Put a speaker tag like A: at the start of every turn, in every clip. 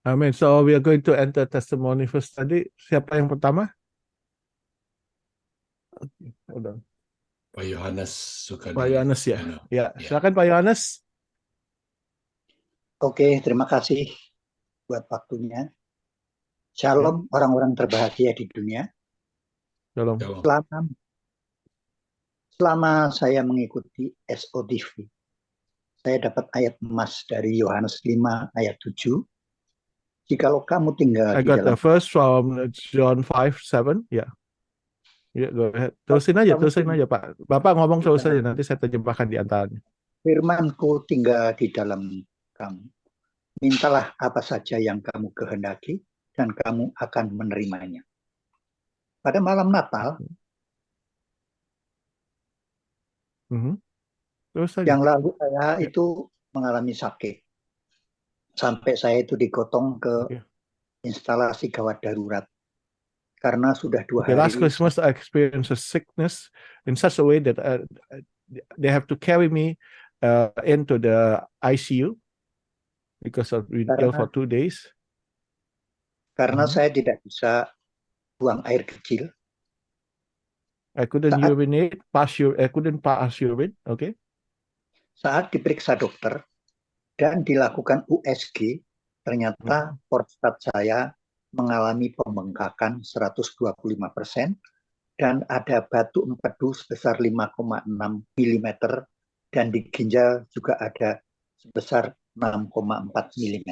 A: Amin. So we are going to enter testimony first tadi. Siapa yang pertama? Udah.
B: Pak Yohanes
A: Pak
B: Sukadi.
A: Yohanes ya.
B: Yono.
A: Ya,
B: Ya.
A: silakan Pak Yohanes.
C: Oke, terima kasih buat waktunya. Shalom orang-orang terbahagia di dunia.
A: Shalom.
B: Shalom.
C: Selama saya mengikuti SODV, saya dapat ayat emas dari Yohanes 5 ayat 7. Jikalau kamu tinggal
A: I
C: di
A: got the
C: dalam
A: first from John 5:7. Ya. Ya, go ahead. Terusin aja Pak. Bapak ngomong terus aja, nanti saya terjemahkan di antaranya.
C: firman-Ku tinggal di dalam kamu. Mintalah apa saja yang kamu kehendaki dan kamu akan menerimanya. Pada malam Natal
A: Terus aja.
C: yang lalu saya itu mengalami sakit. Sampai saya itu digotong ke instalasi gawat darurat. Karena sudah 2 hari.
A: Last Christmas I experienced a sickness in such a way that they have to carry me into the ICU because of ill for 2 days.
C: Karena saya tidak bisa buang air kecil.
A: I couldn't urinate, I couldn't pass urine. Okay.
C: Saat diperiksa dokter dan dilakukan USG, ternyata prostat saya mengalami pembengkakan 125% dan ada batu empedu sebesar 5,6 mm dan di ginjal juga ada sebesar 6,4 mm.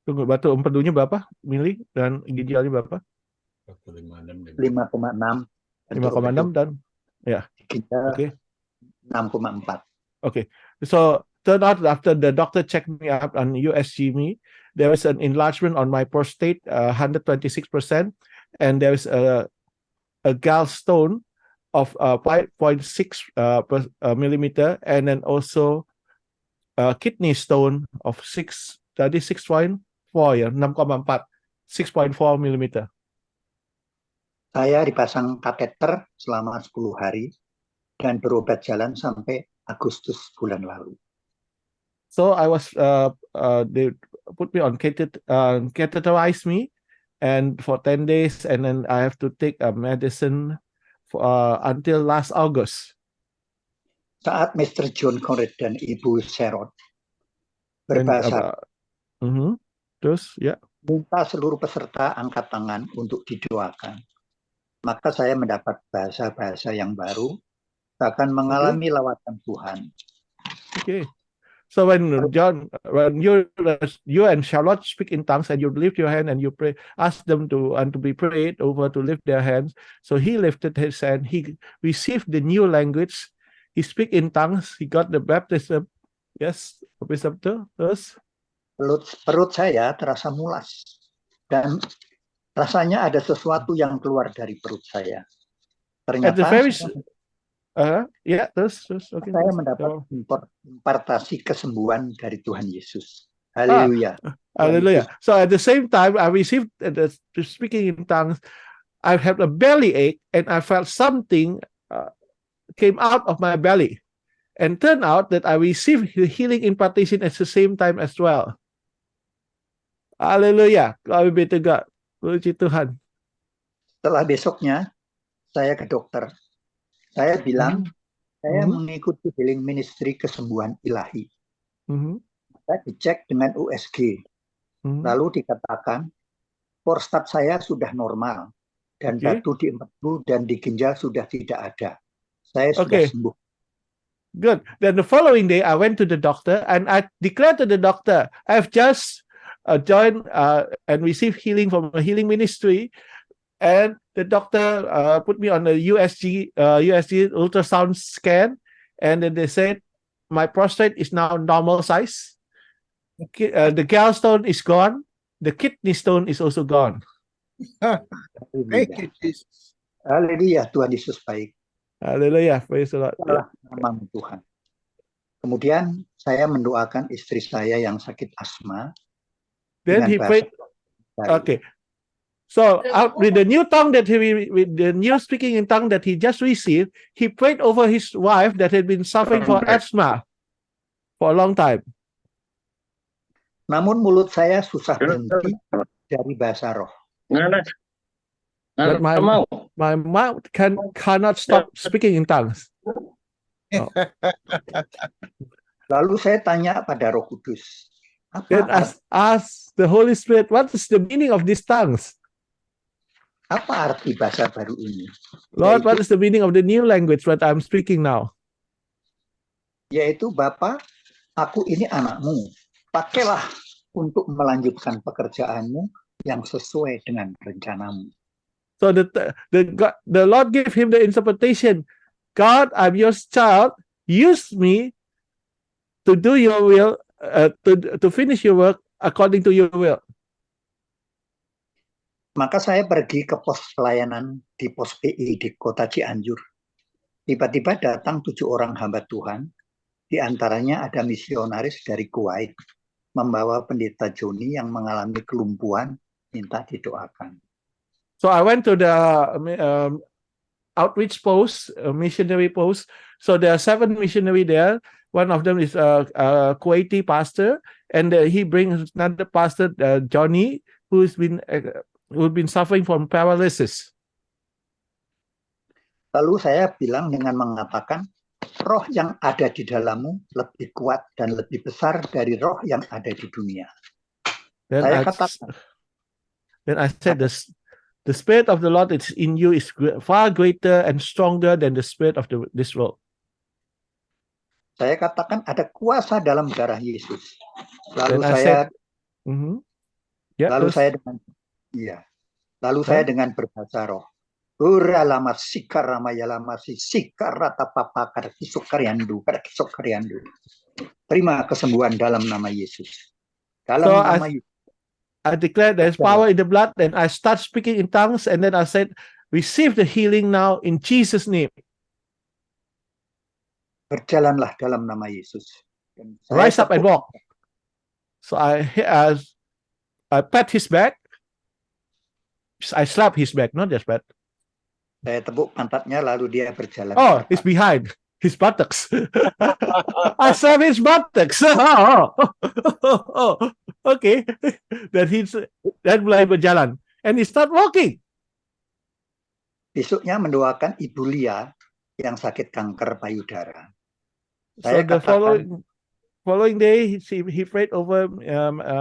A: Tunggu, batu empedunya berapa mili dan ginjalnya berapa?
C: 5,6
A: dan ya.
C: Ginjal 6,4.
A: Okay. So turned out after the doctor checked me up on USG me, there was an enlargement on my prostate, 126%, and there is a gallstone of 5.6 millimeter, and then also a kidney stone of 6.4 ya, 6,4, 6.4 millimeter.
C: Saya dipasang kateter selama 10 hari dan berobat jalan sampai Agustus bulan lalu.
A: So I was they put me on catheterized me and for 10 days, and then I have to take a medicine for, until last August.
C: Saat Mr. John Conrad dan Ibu Sharon berbahasa
A: terus ya,
C: minta seluruh peserta angkat tangan untuk didoakan. Maka saya mendapat bahasa-bahasa yang baru, akan mengalami lawatan Tuhan.
A: Okay. So when you and Charlotte speak in tongues and you lift your hand and you pray, ask them to be prayed over to lift their hands. So he lifted his hand, he received the new language, he speak in tongues, he got the baptism. Yes, baptism too. Terus
C: perut saya terasa mulas dan rasanya ada sesuatu yang keluar dari perut saya. Ternyata
A: terus okay.
C: Saya mendapat impartasi kesembuhan dari Tuhan Yesus. Haleluya.
A: Haleluya. So at the same time I received the speaking in tongues, I had a belly ache and I felt something came out of my belly. And turned out that I received healing impartation at the same time as well. Haleluya. Glory be to God. Puji Tuhan.
C: Setelah besoknya, saya ke dokter. Saya bilang, saya mengikuti healing ministry kesembuhan ilahi. Saya dicek dengan USG. Lalu dikatakan, prostat saya sudah normal. Dan batu di empedu dan di ginjal sudah tidak ada. Saya sudah sembuh.
A: Good. Then the following day, I went to the doctor and I declared to the doctor, I've just joined and received healing from a healing ministry, and the doctor put me on a USG ultrasound scan, and then they said my prostate is now normal size. The gallstone is gone. The kidney stone is also gone.
C: Thank you, Jesus. Haleluya, Tuhan Yesus baik.
A: Haleluya, praise the Lord.
C: Nama Tuhan. Kemudian saya mendoakan istri saya yang sakit asma.
A: Then he prayed. Okay. So with the new tongue with the new speaking in tongue that he just received, he prayed over his wife that had been suffering for asthma for a long time.
C: Namun mulut saya susah berhenti dari bahasa roh.
A: But my mouth cannot stop speaking in tongues. Oh.
C: Lalu saya tanya pada Roh Kudus,
A: Then ask the Holy Spirit, what is the meaning of these tongues?
C: Apa arti bahasa baru ini?
A: Lord, what is the meaning of the new language that I'm speaking now?
C: Yaitu, Bapa, aku ini anakmu. Pakailah untuk melanjutkan pekerjaanmu yang sesuai dengan rencanamu.
A: So the Lord gave him the interpretation. God, I'm your child. Use me to do your will, to finish your work according to your will.
C: Maka saya pergi ke pos pelayanan di pos PI di kota Cianjur. Tiba-tiba datang 7 orang hamba Tuhan. Di antaranya ada misionaris dari Kuwait, membawa pendeta Joni yang mengalami kelumpuhan, minta didoakan.
A: So I went to the outreach post, missionary post. So there are 7 missionaries there. One of them is a Kuwaiti pastor, and he brings another pastor, Johnny, who's been suffering from paralysis.
C: Lalu saya bilang dengan mengatakan, roh yang ada di dalammu lebih kuat dan lebih besar dari roh yang ada di dunia.
A: Then I said, the spirit of the Lord is in you is far greater and stronger than the spirit of this world.
C: Saya katakan ada kuasa dalam darah Yesus. Lalu saya dengan berbahasa roh. Uralama sikarama yalama sikarata papa kadakisuk karyandu. Terima kesembuhan dalam nama Yesus. Dalam nama Yesus.
A: I declared there's power in the blood, and I start speaking in tongues, and then I said, receive the healing now in Jesus' name.
C: Berjalanlah dalam nama Yesus.
A: Rise up and walk. So I pat his back. I slap his back, not just pat.
C: Saya tepuk pantatnya, lalu dia berjalan.
A: Oh, it's behind his buttocks. I slap his buttocks. Okay. Then mulai berjalan, and he start walking.
C: Besoknya mendoakan Ibu Lia yang sakit kanker payudara.
A: So the following day, he prayed over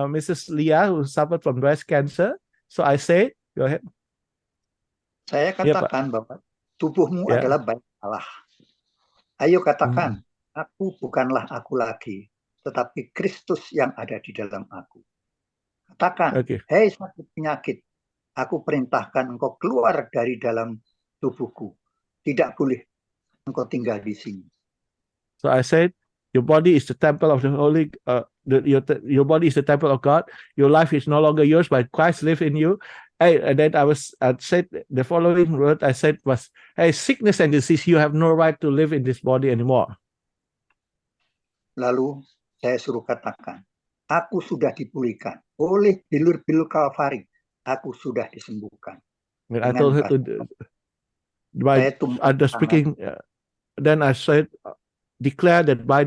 A: Mrs. Lia, who suffered from breast cancer. So I said, go ahead.
C: Saya katakan bahwa tubuhmu adalah baik Allah. Ayo katakan, aku bukanlah aku lagi, tetapi Kristus yang ada di dalam aku. Katakan, hei sakit penyakit, aku perintahkan engkau keluar dari dalam tubuhku. Tidak boleh engkau tinggal di sini.
A: So I said, your body is the temple of the Holy. Your body is the temple of God. Your life is no longer yours, but Christ lives in you. And then I said the following word I said was, hey, sickness and disease, you have no right to live in this body anymore.
C: Lalu saya suruh katakan, aku sudah dipulihkan oleh bilur-bilur Kalvari. Aku sudah disembuhkan.
A: I told her to, speaking. Then I said, declare that by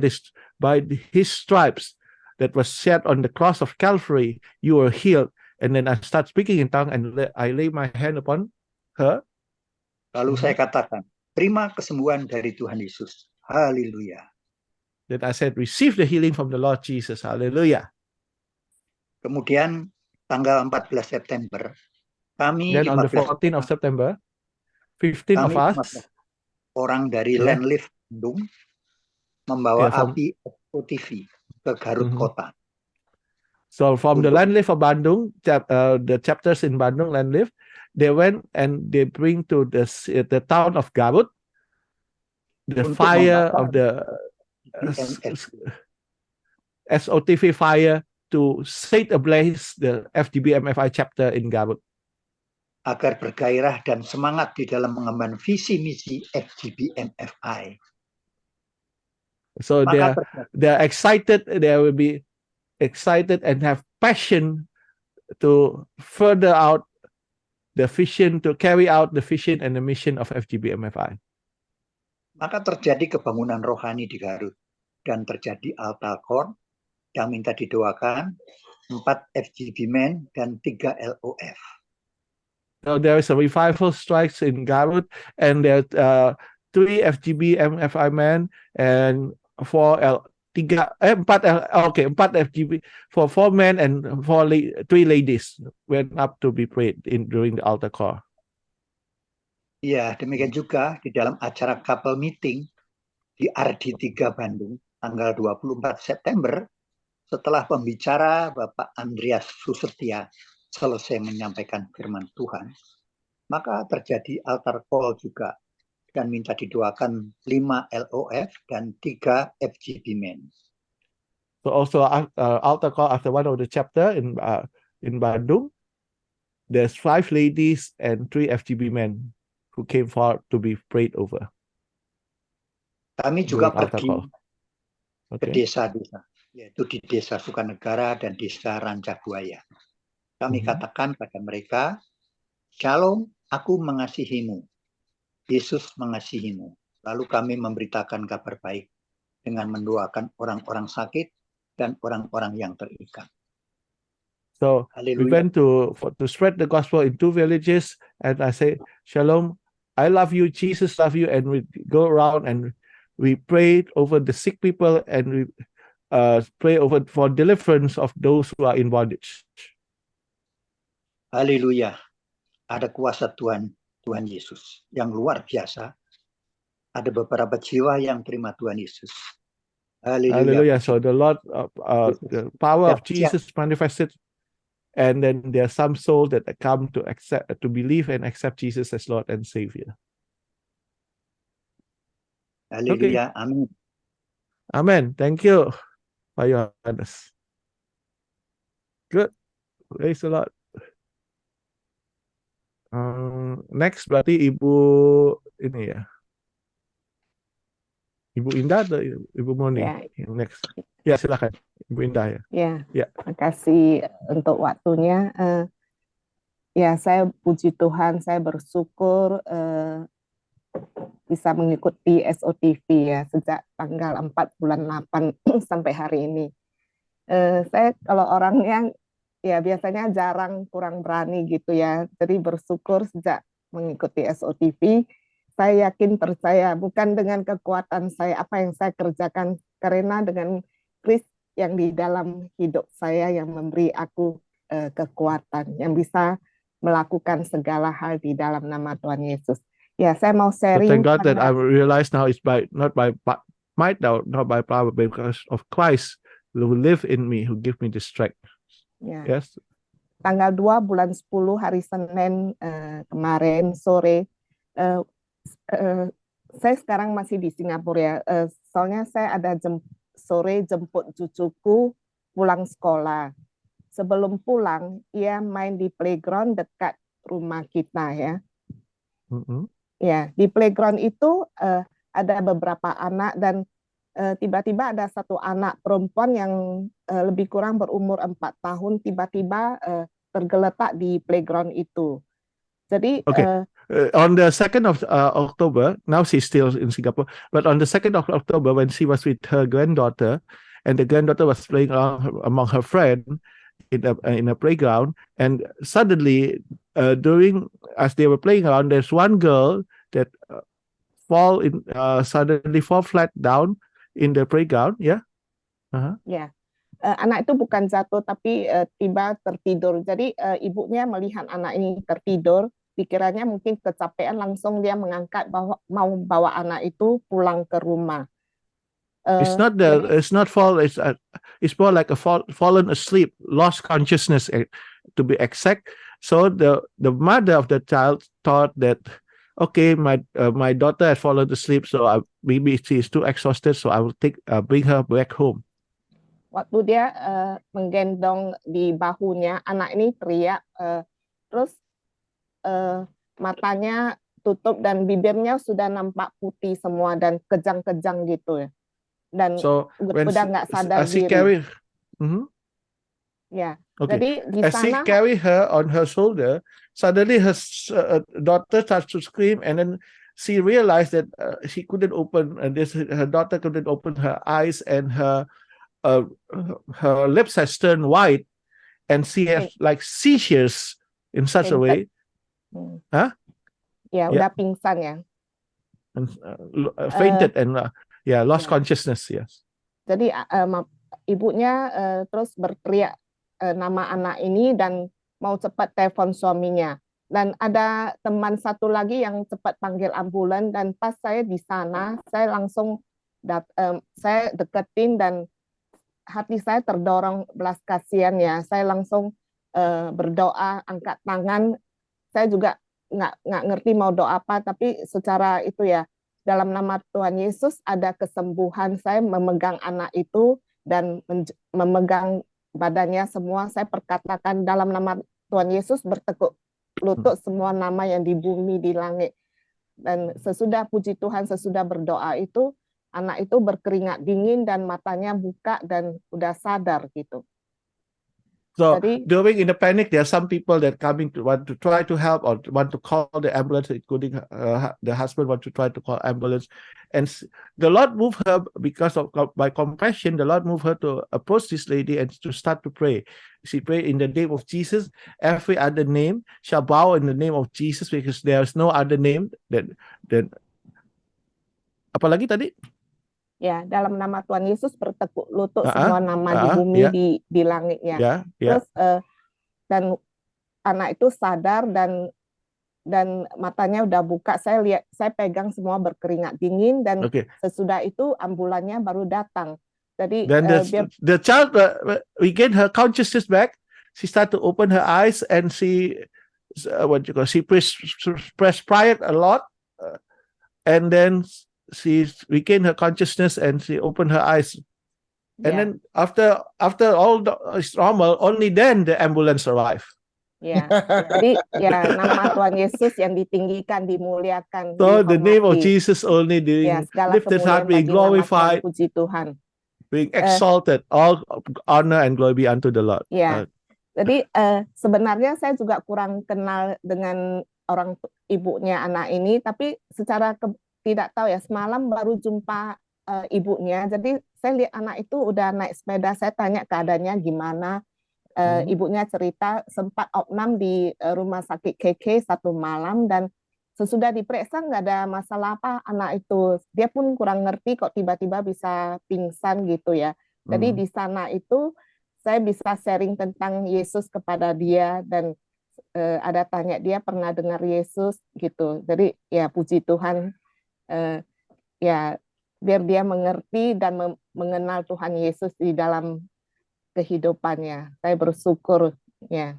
A: his stripes that was shed on the cross of Calvary, you are healed. And then I start speaking in tongue, and I lay my hand upon her.
C: Lalu saya katakan, terima kesembuhan dari Tuhan Yesus. Haleluya.
A: Then I said, receive the healing from the Lord Jesus. Hallelujah.
C: Kemudian tanggal 14 September, kami
A: then on the 14th of September, 15 of us,
C: orang dari Landlift Bandung, membawa api SOTV ke Garut Kota.
A: So from the Landlift of Bandung, the chapters in Bandung Landlift, they went and they bring to the town of Garut the fire of the SOTV fire to set ablaze the FGBMFI chapter in Garut.
C: Agar bergairah dan semangat di dalam mengemban visi misi FGBMFI.
A: So they're excited. They will be excited and have passion to further out the vision, to carry out the vision and the mission of FGBMFI.
C: Maka terjadi kebangunan rohani di Garut dan terjadi altar call yang minta didoakan 4 FGB men dan 3 LOF.
A: So there is a revival strikes in Garut, and there's 3 FGB MFI men and 4 FGB for 4 men and 3 ladies went up to be prayed during the altar call.
C: Ya, demikian juga di dalam acara couple meeting di RD 3 Bandung tanggal 24 September, setelah pembicara Bapak Andreas Susetya selesai menyampaikan firman Tuhan, maka terjadi altar call juga dan minta didoakan 5 LOF dan 3 FGB men.
A: So also altar call after one of the chapter in Bandung, there's 5 ladies and 3 FGB men who came forward to be prayed over.
C: Kami juga
A: altar
C: pergi
A: call.
C: ke desa-desa, yaitu di Desa Sukanegara dan Desa Rancabuaya. Kami katakan pada mereka, Shalom, aku mengasihimu. Yesus mengasihimu. Lalu kami memberitakan kabar baik dengan mendoakan orang-orang sakit dan orang-orang yang terikat.
A: So
C: Haleluya.
A: we went to spread the gospel in 2 villages, and I say, Shalom, I love you, Jesus love you, and we go around and we prayed over the sick people, and we pray for deliverance of those who are in bondage.
C: Haleluya. Ada kuasa Tuhan Yesus yang luar biasa. Ada beberapa jiwa yang terima Tuhan Yesus.
A: Hallelujah. So the Lord, the power of Jesus manifested, and then there are some souls that come to believe and accept Jesus as Lord and Savior.
C: Hallelujah.
A: Okay.
C: Amin.
A: Amen. Thank you, Pak Yohanes. Good. Praise the Lord. Next berarti Ibu ini ya. Ibu Indah atau Ibu Moni?
B: Ya.
A: Next. Ya, silakan. Ibu Indah ya.
B: Ya. Terima kasih untuk waktunya. Ya, saya puji Tuhan, saya bersyukur bisa mengikuti SOTV ya sejak tanggal 4 bulan 8 sampai hari ini. Saya kalau orang yang ya biasanya kurang berani gitu ya. Jadi bersyukur sejak mengikuti SOTV. Saya yakin percaya bukan dengan kekuatan saya apa yang saya kerjakan, karena dengan Kristus yang di dalam hidup saya yang memberi aku kekuatan yang bisa melakukan segala hal di dalam nama Tuhan Yesus. Ya, saya mau sharing.
A: So thank God that I realize now it's not by might, not by power, but because of Christ who live in me, who give me the strength.
B: Ya.
A: Yes.
B: Tanggal 2 bulan 10 hari Senin kemarin sore. Saya sekarang masih di Singapura ya. Soalnya saya ada sore jemput cucuku pulang sekolah. Sebelum pulang, ia main di playground dekat rumah kita ya. Ya, di playground itu ada beberapa anak dan tiba-tiba ada satu anak perempuan yang lebih kurang berumur 4 tahun tiba-tiba tergeletak di playground itu. Jadi
A: on the 2nd of October, now she's still in Singapore, but on the 2nd of October when she was with her granddaughter, and the granddaughter was playing among her friends in a playground, and suddenly as they were playing around, there's one girl that suddenly fall flat down in the playground, ya.
B: Ya. Anak itu bukan jatuh tapi tiba tertidur. Jadi ibunya melihat anak ini tertidur, pikirannya mungkin kecapean, langsung dia mengangkat mau bawa anak itu pulang ke rumah.
A: It's more like a fallen asleep, lost consciousness to be exact. So the mother of the child thought that, okay, my daughter has fallen asleep, so maybe she is too exhausted, so I will bring her back home.
B: Waktu dia menggendong di bahunya, anak ini teriak, terus matanya tutup dan bibirnya sudah nampak putih semua dan kejang-kejang gitu ya. Dan udah nggak sadar diri. Ya,
A: okay.
B: Jadi di
A: as
B: sana.
A: she carry her on her shoulder, suddenly her daughter starts to scream, and then she realized that she couldn't open, her daughter couldn't open her eyes, and her lips has turned white, and she has like seizures in such a way. Huh?
B: Ya, udah pingsan ya.
A: And fainted and lost consciousness. Yes.
B: Jadi ibunya terus berteriak nama anak ini dan mau cepat telepon suaminya. Dan ada teman satu lagi yang cepat panggil ambulan, dan pas saya di sana, saya langsung saya deketin dan hati saya terdorong belas kasihan ya. Saya langsung berdoa, angkat tangan. Saya juga nggak ngerti mau doa apa, tapi secara itu ya, dalam nama Tuhan Yesus ada kesembuhan. Saya memegang anak itu dan memegang badannya semua. Saya perkatakan dalam nama Tuhan Yesus, bertekuk lutut semua nama yang di bumi, di langit. Dan sesudah puji Tuhan, sesudah berdoa itu, anak itu berkeringat dingin dan matanya buka dan udah sadar gitu.
A: So during in the panic, there are some people that coming to want to try to help or want to call the ambulance, including the husband want to try to call ambulance, and the Lord moved her because of by compassion. The Lord moved her to approach this lady and to start to pray. She prayed in the name of Jesus. Every other name shall bow in the name of Jesus, because there is no other name that. Apalagi tadi?
B: Ya, dalam nama Tuhan Yesus bertekuk lutut semua nama di bumi, di langitnya. Terus dan anak itu sadar dan matanya udah buka. Saya lihat, saya pegang semua berkeringat dingin, dan sesudah itu ambulannya baru datang. Jadi
A: the child regained her consciousness back. She started to open her eyes and she she perspired a lot, and then she regained her consciousness and she opened her eyes. And then after all is normal, only then the ambulance arrived.
B: Ya, jadi ya nama Tuhan Yesus yang ditinggikan, dimuliakan.
A: So the name of Jesus only being lifted high, being glorified,
B: puji Tuhan,
A: being exalted, all honor and glory be unto the Lord.
B: Ya, jadi sebenarnya saya juga kurang kenal dengan orang ibunya anak ini, tapi secara tidak tahu ya, semalam baru jumpa ibunya. Jadi saya lihat anak itu udah naik sepeda. Saya tanya keadaannya gimana. Ibunya cerita sempat opnam di rumah sakit KK satu malam, dan sesudah diperiksa nggak ada masalah apa anak itu. Dia pun kurang ngerti kok tiba-tiba bisa pingsan gitu ya. Jadi di sana itu saya bisa sharing tentang Yesus kepada dia, dan ada tanya dia pernah dengar Yesus gitu. Jadi ya puji Tuhan. Ya, biar dia mengerti dan mengenal Tuhan Yesus di dalam kehidupannya. Saya bersyukur ya.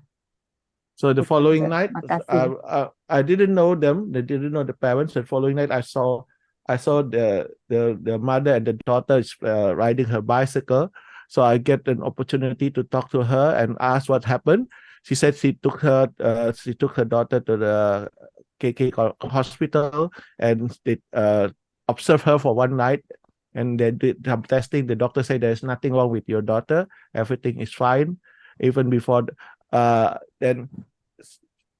A: So the following night, I didn't know them. They didn't know the parents. The following night, I saw the mother and the daughter riding her bicycle. So I get an opportunity to talk to her and ask what happened. She said she took her daughter to the KK hospital, and they observed her for one night, and they did some testing. The doctor said there's nothing wrong with your daughter, everything is fine. Even before then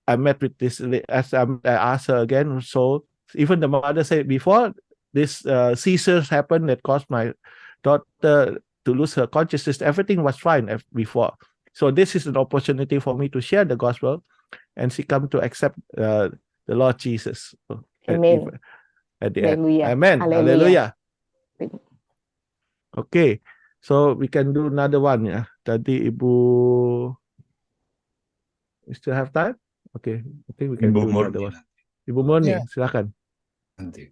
A: I met with this, as I asked her again. So even the mother said before this seizures happened that caused my daughter to lose her consciousness, everything was fine before. So this is an opportunity for me to share the gospel, and she come to accept the Lord Jesus.
B: Amen.
A: At the end. Amen. Hallelujah. Okay. So we can do another one ya. Tadi Ibu, we still have time? Okay. I think we can do another one. Ibu Murni, silakan.
D: Nanti.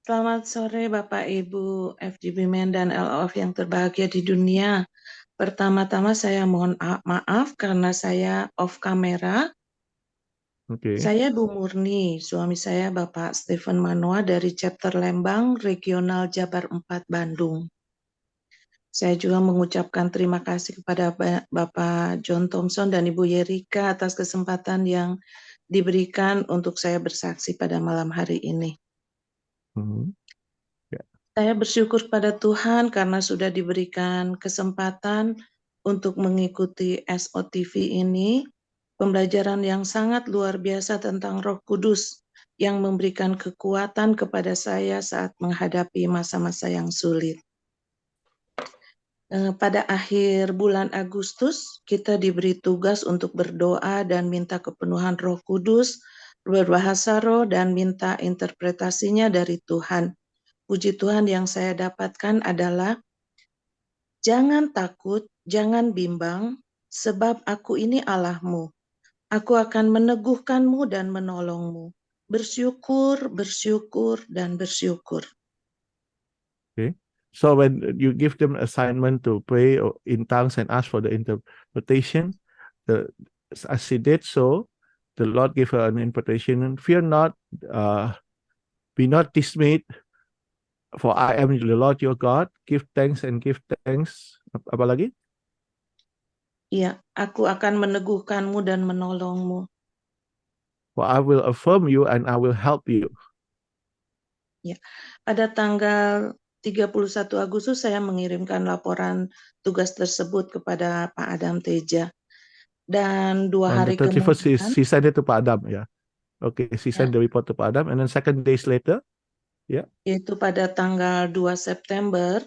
E: Selamat sore Bapak Ibu FGB Men dan LOF yang terbahagia di dunia. Pertama-tama saya mohon maaf karena saya off kamera. Saya Bu Murni, suami saya Bapak Stephen Manoa dari chapter Lembang, Regional Jabar 4 Bandung. Saya juga mengucapkan terima kasih kepada Bapak John Thompson dan Ibu Yerika atas kesempatan yang diberikan untuk saya bersaksi pada malam hari ini. Saya bersyukur pada Tuhan karena sudah diberikan kesempatan untuk mengikuti SOTV ini. Pembelajaran yang sangat luar biasa tentang Roh Kudus yang memberikan kekuatan kepada saya saat menghadapi masa-masa yang sulit. Pada akhir bulan Agustus, kita diberi tugas untuk berdoa dan minta kepenuhan Roh Kudus, berbahasa roh, dan minta interpretasinya dari Tuhan. Puji Tuhan yang saya dapatkan adalah, jangan takut, jangan bimbang, sebab aku ini Allahmu. Aku akan meneguhkanmu dan menolongmu. Bersyukur, bersyukur, dan bersyukur.
A: Okay. So when you give them assignment to pray in tongues and ask for the interpretation, as she did so, the Lord gave her an interpretation. Fear not, be not dismayed, for I am the Lord your God. Give thanks and give thanks. Apa lagi?
E: Iya, aku akan meneguhkanmu dan menolongmu.
A: For I will affirm you and I will help you.
E: Ya, pada tanggal 31 Agustus saya mengirimkan laporan tugas tersebut kepada Pak Adam Teja. Dan 2
A: On
E: hari
A: the 31st,
E: kemudian,
A: she sent it to Pak Adam, yeah. Okay, she sent the report to Pak Adam, and then 2 days later,
E: yaitu pada tanggal 2 September,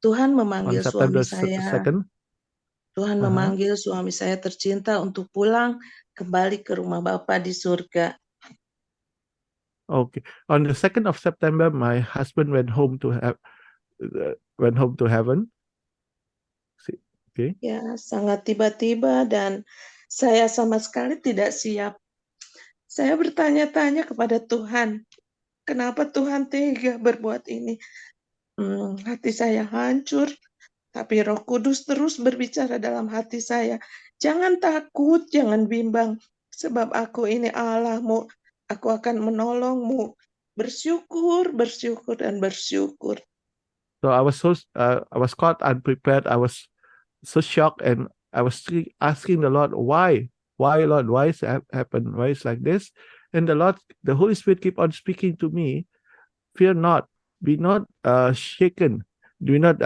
E: Tuhan
A: on
E: memanggil
A: September
E: suami saya.
A: 2nd,
E: Tuhan memanggil suami saya tercinta untuk pulang kembali ke rumah Bapa di surga.
A: okay. On the 2nd of September, my husband went home to heaven. Okay.
E: Ya, sangat tiba-tiba dan saya sama sekali tidak siap. Saya bertanya-tanya kepada Tuhan, kenapa Tuhan tega berbuat ini? Hati saya hancur, tapi Roh Kudus terus berbicara dalam hati saya. Jangan takut, jangan bimbang, sebab aku ini Allahmu. Aku akan menolongmu. Bersyukur, bersyukur, dan bersyukur.
A: So I was caught unprepared. I was so shocked, and I was asking the Lord, why, Lord, why is it happened? Why is like this? And the Holy Spirit keep on speaking to me. Fear not, be not shaken. Do not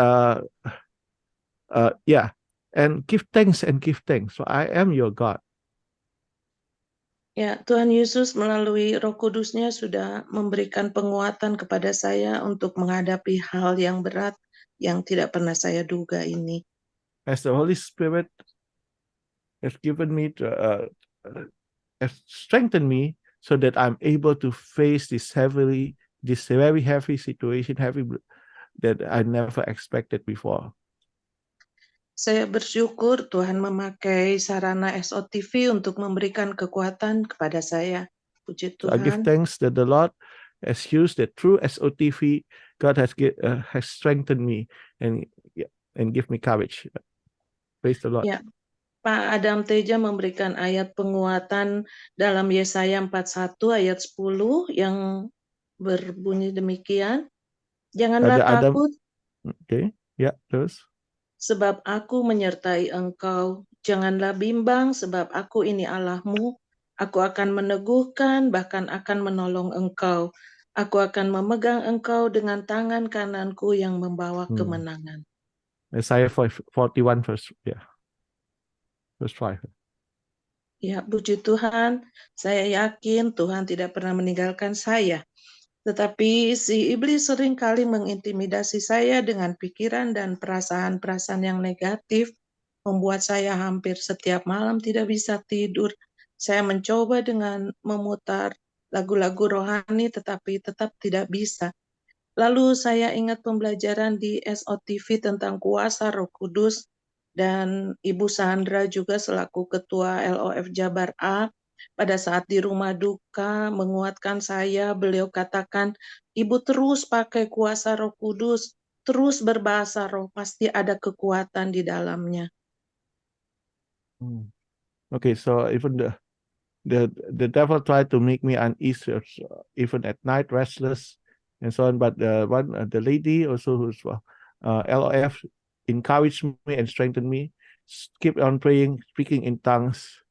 A: and give thanks and give thanks. So I am your God.
E: Ya, Tuhan Yesus melalui Roh Kudusnya sudah memberikan penguatan kepada saya untuk menghadapi hal yang berat yang tidak pernah saya duga ini.
A: As the Holy Spirit has given me has strengthened me so that I'm able to face this very heavy situation, that I never expected before.
E: Saya bersyukur Tuhan memakai sarana SOTV untuk memberikan kekuatan kepada saya. Puji
A: So I give
E: Tuhan.
A: thanks that the Lord has used that through SOTV, God has strengthened me and give me courage. Praise the Lord.
E: Ya, Pak Adam Teja memberikan ayat penguatan dalam Yesaya 41 ayat 10 yang berbunyi demikian. Janganlah takut.
A: Okay, ya, terus.
E: Sebab aku menyertai engkau. Janganlah bimbang, sebab aku ini Allahmu. Aku akan meneguhkan, bahkan akan menolong engkau. Aku akan memegang engkau dengan tangan kananku yang membawa kemenangan.
A: Isaiah 41 verse 5.
E: Ya, puji Tuhan. Saya yakin Tuhan tidak pernah meninggalkan saya. Tetapi si iblis seringkali mengintimidasi saya dengan pikiran dan perasaan-perasaan yang negatif, membuat saya hampir setiap malam tidak bisa tidur. Saya mencoba dengan memutar lagu-lagu rohani, tetapi tetap tidak bisa. Lalu saya ingat pembelajaran di SOTV tentang kuasa Roh Kudus, dan Ibu Sandra juga selaku Ketua LOF Jabar A, pada saat di rumah duka menguatkan saya. Beliau katakan, Ibu terus pakai kuasa Roh Kudus, terus berbahasa roh, pasti ada kekuatan di dalamnya.
A: Okay, so even the devil tried to make me uneasy, even at night, restless, and so on. But the lady also who's LOF encouraged me and strengthened me. Keep on praying, speaking in tongues.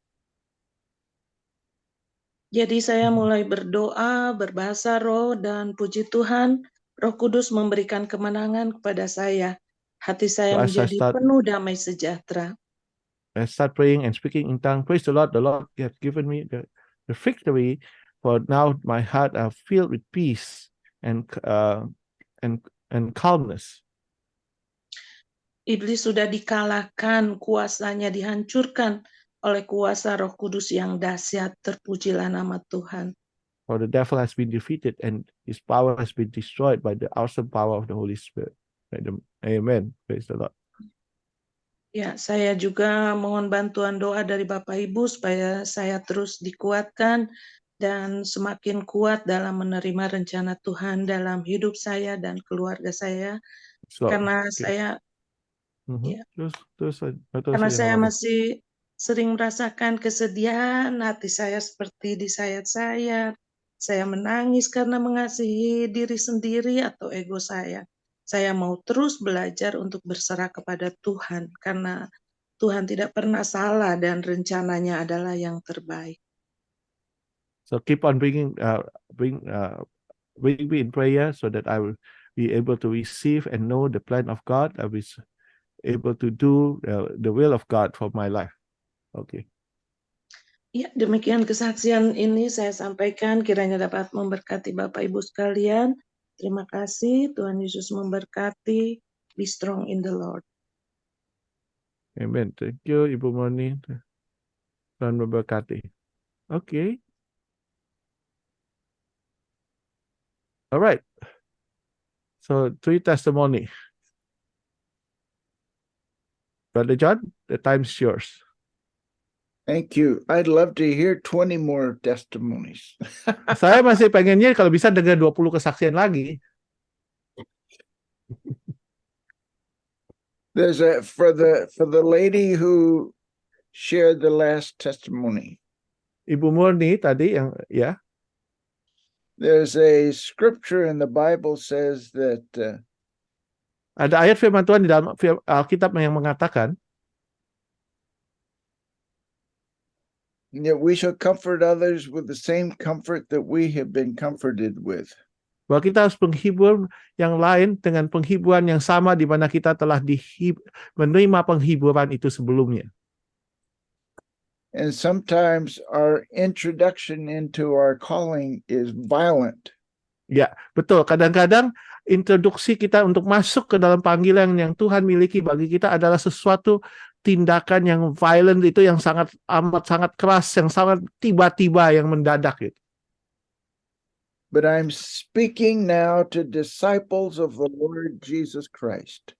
E: Jadi saya mulai berdoa, berbahasa roh, dan puji Tuhan, Roh Kudus memberikan kemenangan kepada saya. Hati saya menjadi penuh damai sejahtera.
A: I start praying and speaking in tongues. Praise the Lord. The Lord has given me the victory. For now, my heart are filled with peace and calmness.
E: Iblis sudah dikalahkan, kuasanya dihancurkan oleh kuasa Roh Kudus yang dahsyat. Terpujilah nama Tuhan.
A: For the devil has been defeated and his power has been destroyed by the awesome power of the Holy Spirit. Amen. Praise the Lord.
E: Ya, saya juga mohon bantuan doa dari Bapak Ibu supaya saya terus dikuatkan dan semakin kuat dalam menerima rencana Tuhan dalam hidup saya dan keluarga saya.
A: So,
E: Karena
A: okay.
E: saya
A: Ya. Terus
E: karena
A: saja,
E: saya
A: Mama.
E: masih sering merasakan kesedihan, hati saya seperti disayat-sayat. Saya menangis karena mengasihi diri sendiri atau ego saya. Saya mau terus belajar untuk berserah kepada Tuhan karena Tuhan tidak pernah salah dan rencananya adalah yang terbaik.
A: So keep on bring me in prayer so that I will be able to receive and know the plan of God. I will be able to do the will of God for my life. Okay.
E: Ya, demikian kesaksian ini saya sampaikan, kiranya dapat memberkati Bapak Ibu sekalian. Terima kasih, Tuhan Yesus memberkati. Be strong in the Lord.
A: Amen. Thank you, Ibu Moni. Tuhan memberkati. Okay. All right. So 3 testimony. Brother John, the time's yours.
D: Thank you. I'd love to hear 20 more testimonies.
A: Saya masih pengennya kalau bisa dengar 20 kesaksian lagi.
D: There's for the lady who shared the last testimony.
A: Ibu Murni tadi yang ya.
D: There's a scripture in the Bible says that
A: ada ayat firman Tuhan di dalam Alkitab yang mengatakan
D: we shall comfort others with the same comfort that we have been comforted with.
A: Bahwa kita harus menghibur yang lain dengan penghiburan yang sama di mana kita telah menerima penghiburan itu sebelumnya.
D: And sometimes our introduction into our calling is violent.
A: Ya, betul. Kadang-kadang introduksi kita untuk masuk ke dalam panggilan yang Tuhan miliki bagi kita adalah sesuatu tindakan yang violent, itu yang sangat keras, yang sangat tiba-tiba, yang mendadak gitu.
D: But I'm speaking now to disciples of the Lord Jesus Christ.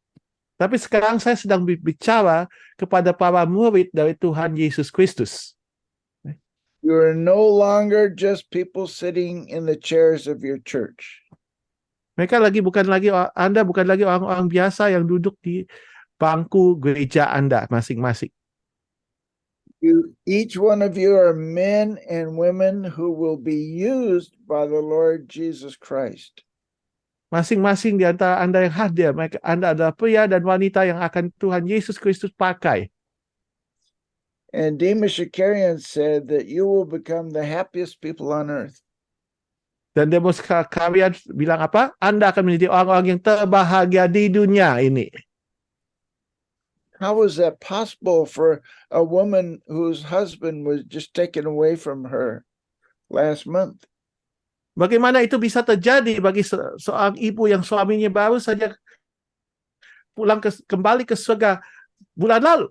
A: Tapi sekarang saya sedang bicara kepada para murid dari Tuhan Yesus Kristus.
D: You are no longer just people sitting in the chairs of your church.
A: Anda bukan lagi orang-orang biasa yang duduk di bangku gereja Anda masing-masing.
D: Each one of you are men and women who will be used by the Lord Jesus Christ.
A: Masing-masing di antara Anda yang hadir, Anda adalah pria dan wanita yang akan Tuhan Yesus Kristus pakai.
D: And Demas Shakarian said that you will become the happiest people on earth.
A: Dan Demas Shakarian bilang apa? Anda akan menjadi orang-orang yang terbahagia di dunia ini.
D: How is that possible for a woman whose husband was just taken away from her last month?
A: Bagaimana itu bisa terjadi bagi seorang ibu yang suaminya baru saja kembali ke surga bulan lalu?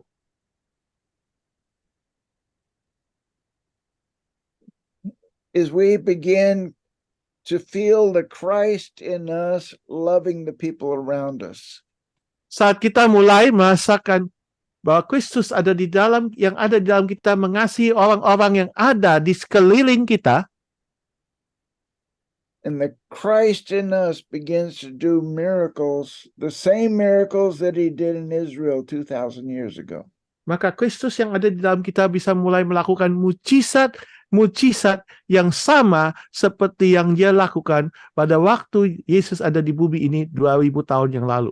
D: As we begin to feel the Christ in us loving the people around us.
A: Saat kita mulai merasakan bahwa Kristus ada di dalam kita, mengasihi orang-orang yang ada di sekeliling kita.
D: And the Christ in us begins to do miracles, the same miracles that he did in Israel 2,000 years ago.
A: Maka Kristus yang ada di dalam kita bisa mulai melakukan mujizat yang sama seperti yang dia lakukan pada waktu Yesus ada di bumi ini 2000 tahun yang lalu.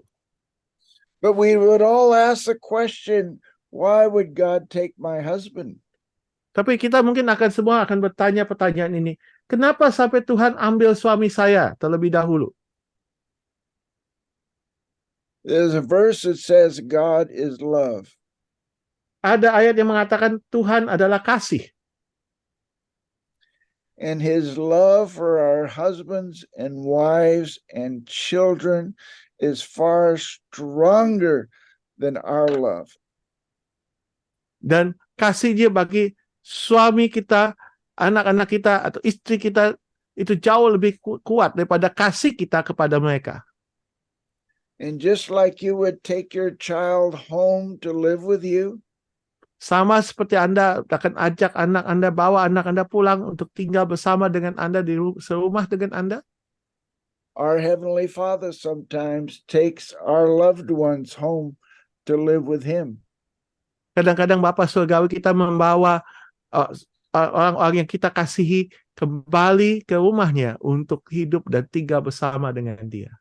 D: But we would all ask the question, why would God take my husband?
A: Tapi kita mungkin semua akan bertanya pertanyaan ini. Kenapa sampai Tuhan ambil suami saya terlebih dahulu?
D: There's a verse that says God is love.
A: Ada ayat yang mengatakan Tuhan adalah kasih.
D: And his love for our husbands and wives and children is far stronger than our love.
A: Dan kasih dia bagi suami kita, anak-anak kita, atau istri kita itu jauh lebih kuat daripada kasih kita kepada mereka.
D: And just like you would take your child home to live with you,
A: Sama seperti Anda akan ajak anak Anda, bawa anak Anda pulang untuk tinggal bersama dengan Anda di serumah dengan Anda.
D: our Heavenly Father sometimes takes our loved ones home to live with Him.
A: Kadang-kadang Bapa Surgawi kita membawa orang-orang yang kita kasihi kembali ke rumahnya untuk hidup dan tinggal bersama dengan dia.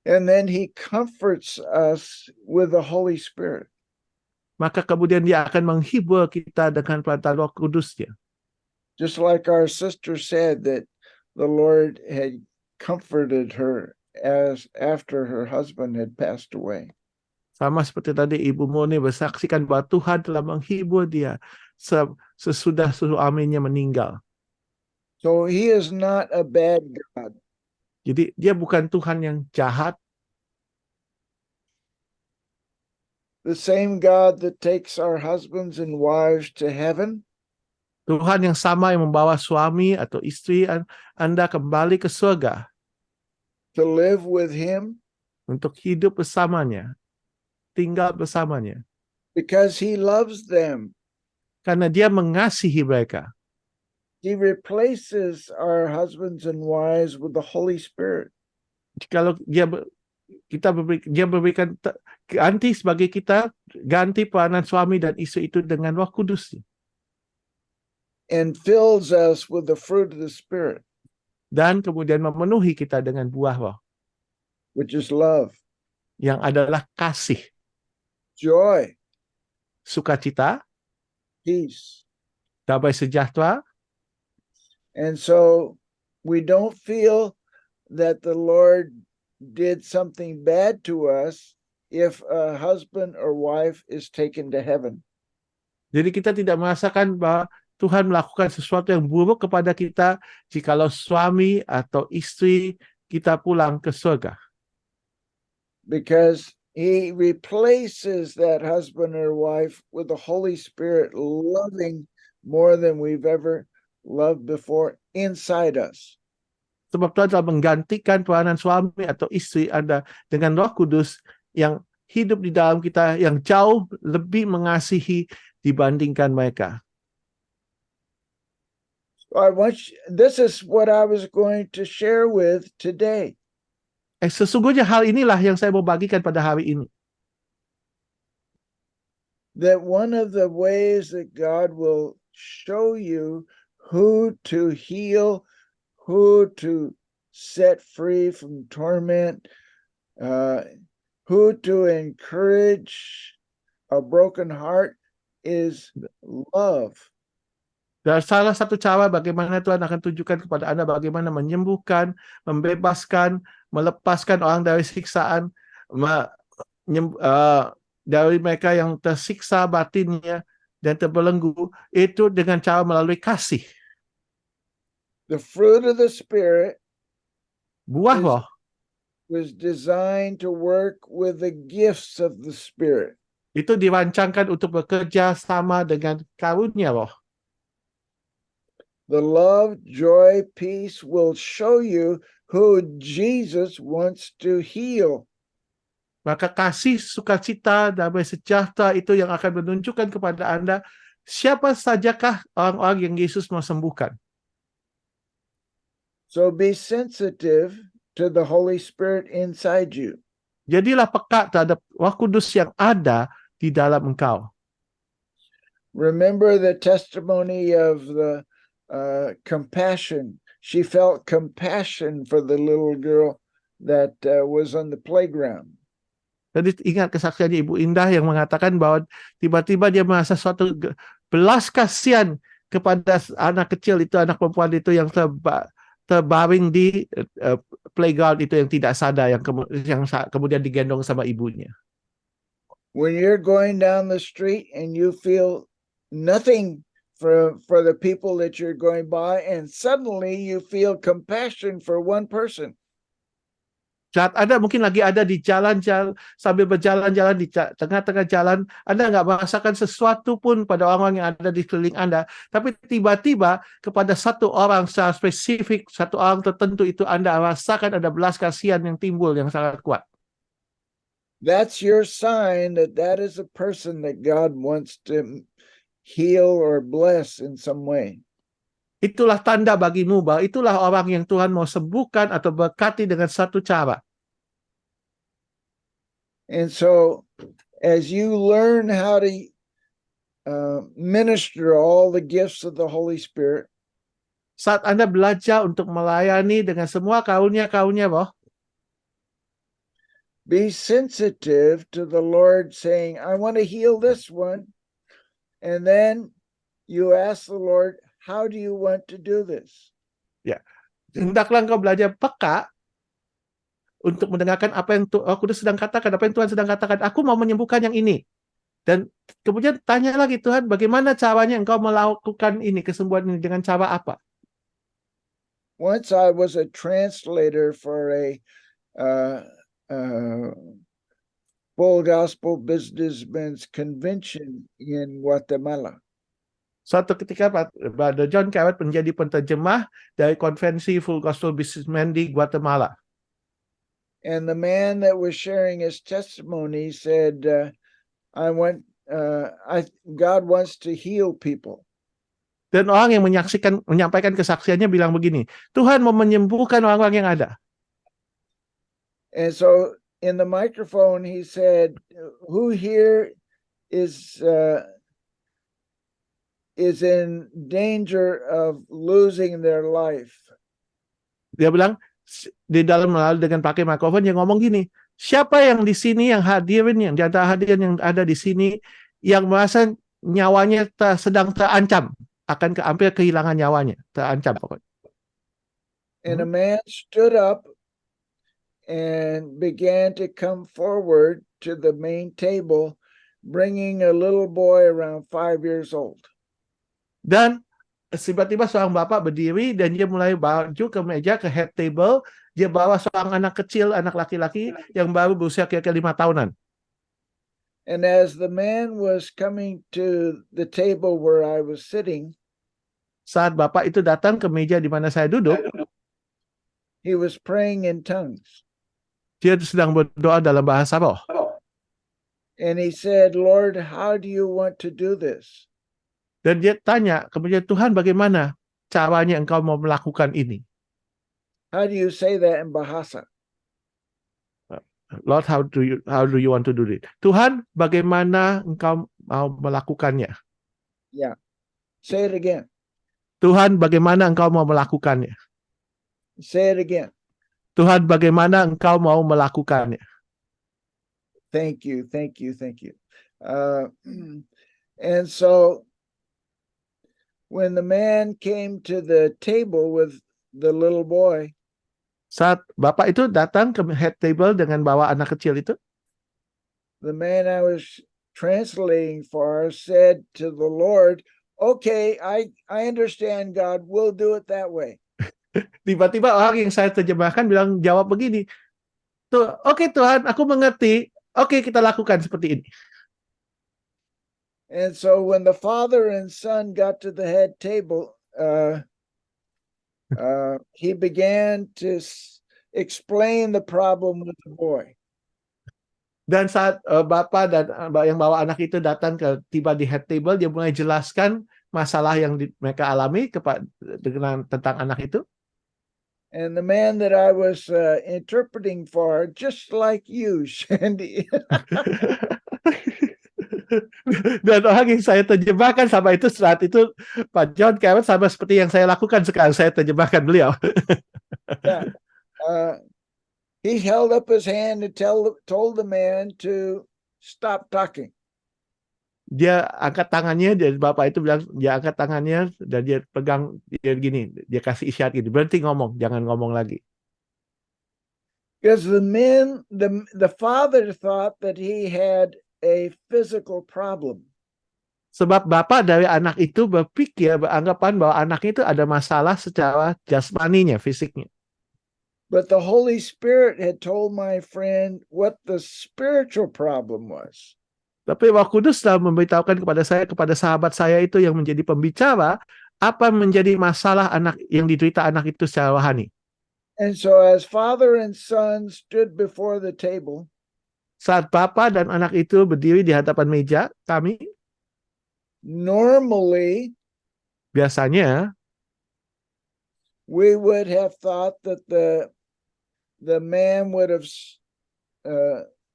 D: And then He comforts us with the Holy Spirit.
A: Maka kemudian dia akan menghibur kita dengan perantaraan Roh Kudus-Nya.
D: Just like our sister said that the Lord had comforted her as after her husband had passed away.
A: Sama seperti tadi Ibu Murni bersaksikan bahwa Tuhan telah menghibur dia sesudah suaminya meninggal.
D: So He is not a bad God.
A: Jadi dia bukan Tuhan yang jahat.
D: The same God that takes our husbands and wives to heaven
A: Tuhan yang sama yang membawa suami atau istri Anda kembali ke surga
D: to live with Him
A: untuk hidup bersamanya, tinggal bersamanya.
D: because He loves them.
A: Karena dia mengasihi mereka.
D: He replaces our husbands and wives with the Holy Spirit.
A: Kalau dia berikan ganti sebagai kita, ganti peranan suami dan istri itu dengan Roh Kudus.
D: And fills us with the fruit of the Spirit,
A: Dan kemudian memenuhi kita dengan buah roh,
D: which is love,
A: yang adalah kasih,
D: joy,
A: sukacita,
D: peace.
A: damai sejahtera.
D: And so we don't feel that the Lord did something bad to us if a husband or wife is taken to heaven.
A: Jadi kita tidak merasakan bahwa Tuhan melakukan sesuatu yang buruk kepada kita jikalau suami atau istri kita pulang ke surga.
D: Because He replaces that husband or wife with the Holy Spirit loving more than we've ever loved before inside us.
A: Sebab Tuhan telah menggantikan peranan suami atau istri Anda dengan Roh Kudus yang hidup di dalam kita, yang jauh lebih mengasihi dibandingkan mereka.
D: This is what I was going to share with today.
A: Sesungguhnya hal inilah yang saya mau bagikan pada hari ini.
D: That one of the ways that God will show you who to heal, who to set free from torment, who to encourage a broken heart is love.
A: Dan salah satu cara bagaimana Tuhan akan tunjukkan kepada Anda bagaimana menyembuhkan, membebaskan, melepaskan orang dari siksaan, dari mereka yang tersiksa batinnya dan terbelenggu, itu dengan cara melalui kasih.
D: The fruit of the Spirit
A: Buah roh
D: was designed to work with the gifts of the Spirit.
A: itu dirancangkan untuk bekerja sama dengan karunia roh.
D: The love, joy, peace will show you who Jesus wants to heal.
A: Maka kasih, sukacita, damai sejahtera itu yang akan menunjukkan kepada Anda siapa sajakah orang-orang yang Yesus mau sembuhkan.
D: So be sensitive to the Holy Spirit inside you.
A: Jadilah peka terhadap Roh Kudus yang ada di dalam engkau.
D: Remember the testimony of the compassion. She felt compassion for the little girl that was on the playground.
A: Jadi ingat kesaksiannya Ibu Indah yang mengatakan bahwa tiba-tiba dia merasa suatu belas kasihan kepada anak kecil itu, anak perempuan itu yang terbaring di playground itu yang tidak sadar, yang kemudian digendong sama ibunya.
D: When you're going down the street and you feel nothing for the people that you're going by, and suddenly you feel compassion for one person.
A: Saat Anda mungkin lagi ada di jalan-jalan, sambil berjalan-jalan di tengah-tengah jalan, Anda nggak merasakan sesuatu pun pada orang yang ada di sekeliling Anda. Tapi tiba-tiba kepada satu orang secara spesifik, satu orang tertentu itu Anda rasakan ada belas kasihan yang timbul yang sangat kuat.
D: That's your sign that that is a person that God wants to heal or bless in some way.
A: Itulah tanda bagimu bahwa itulah orang yang Tuhan mau sembuhkan atau berkati dengan satu cara.
D: And so, as you learn how to minister all the gifts of the Holy Spirit,
A: saat Anda belajar untuk melayani dengan semua karunia-karunia Roh,
D: be sensitive to the Lord saying, I want to heal this one. And then you ask the Lord, how do you want to do this?
A: Ya, hendaklah engkau belajar peka untuk mendengarkan apa yang Aku sedang katakan, apa yang Tuhan sedang katakan. Aku mau menyembuhkan yang ini. Dan kemudian tanya lagi, Tuhan, bagaimana caranya engkau melakukan ini, kesembuhan ini, dengan cara apa?
D: Once I was a translator for a Full Gospel Businessmen's Convention in Guatemala.
A: Suatu ketika Brother John Carrot menjadi penterjemah dari konvensi Full Gospel Businessmen di Guatemala.
D: And the man that was sharing his testimony said, God wants to heal people.
A: Dan orang yang menyampaikan kesaksiannya bilang begini, Tuhan mau menyembuhkan orang-orang yang ada.
D: And so in the microphone he said, who here is in danger of losing their life?
A: Dia bilang di dalam melalui dengan pakai mikrofon, yang ngomong gini, siapa yang di sini yang hadirin, yang di antara hadirin yang ada di sini yang merasa nyawanya sedang terancam, akan hampir kehilangan nyawanya, terancam pokoknya.
D: And a man stood up and began to come forward to the main table, bringing a little boy around 5 years old.
A: Dan tiba-tiba seorang bapak berdiri dan dia mulai baju ke meja, ke head table. Dia bawa seorang anak kecil, anak laki-laki yang baru berusia kira-kira 5 tahunan.
D: And as the man was coming to the table where I was sitting,
A: saat bapak itu datang ke meja di mana saya duduk,
D: he was praying in tongues.
A: Dia sedang berdoa dalam bahasa roh.
D: And he said, Lord, how do you want to do this?
A: Dan dia tanya, kemudian Tuhan, bagaimana caranya engkau mau melakukan ini?
D: How do you say that in Bahasa?
A: Lord, how do you want to do it? Tuhan, bagaimana engkau mau melakukannya?
D: Yeah. Say it again.
A: Tuhan, bagaimana engkau mau melakukannya?
D: Say it again.
A: Tuhan, bagaimana engkau mau melakukannya?
D: Thank you. And so when the man came to the table with the little boy,
A: saat bapak itu datang ke head table dengan bawa anak kecil itu,
D: the man I was translating for said to the Lord, okay, I understand, God, we'll do it that way.
A: Tiba-tiba orang yang saya terjemahkan bilang, jawab begini, oke Tuhan, aku mengerti, oke kita lakukan seperti ini.
D: And so when the father and son got to the head table, he began to explain the problem with the boy.
A: Dan saat bapak dan yang bawa anak itu datang tiba di head table, dia mulai jelaskan masalah yang mereka alami tentang anak itu.
D: And the man that I was interpreting for, just like you, Shandy.
A: Dan orang yang saya terjemahkan sama itu saat itu Pak John Carrot, sama seperti yang saya lakukan sekarang, saya terjemahkan beliau.
D: Yeah. He held up his hand and told the man to stop talking.
A: Dia angkat tangannya, dan bapak itu bilang, dia angkat tangannya dan dia pegang, dia gini, dia kasih isyarat gini, berhenti ngomong, jangan ngomong lagi.
D: Because the father thought that he had a physical problem.
A: Sebab bapak dari anak itu beranggapan bahwa anaknya itu ada masalah secara jasmaninya, fisiknya.
D: But the Holy Spirit had told my friend what the spiritual problem was.
A: Tapi Roh Kudus telah memberitahukan kepada sahabat saya itu yang menjadi pembicara, apa menjadi masalah yang diderita anak itu secara rohani.
D: And so as father and son stood before the table,
A: saat bapa dan anak itu berdiri di hadapan meja kami,
D: normally
A: biasanya
D: we would have thought that the man would have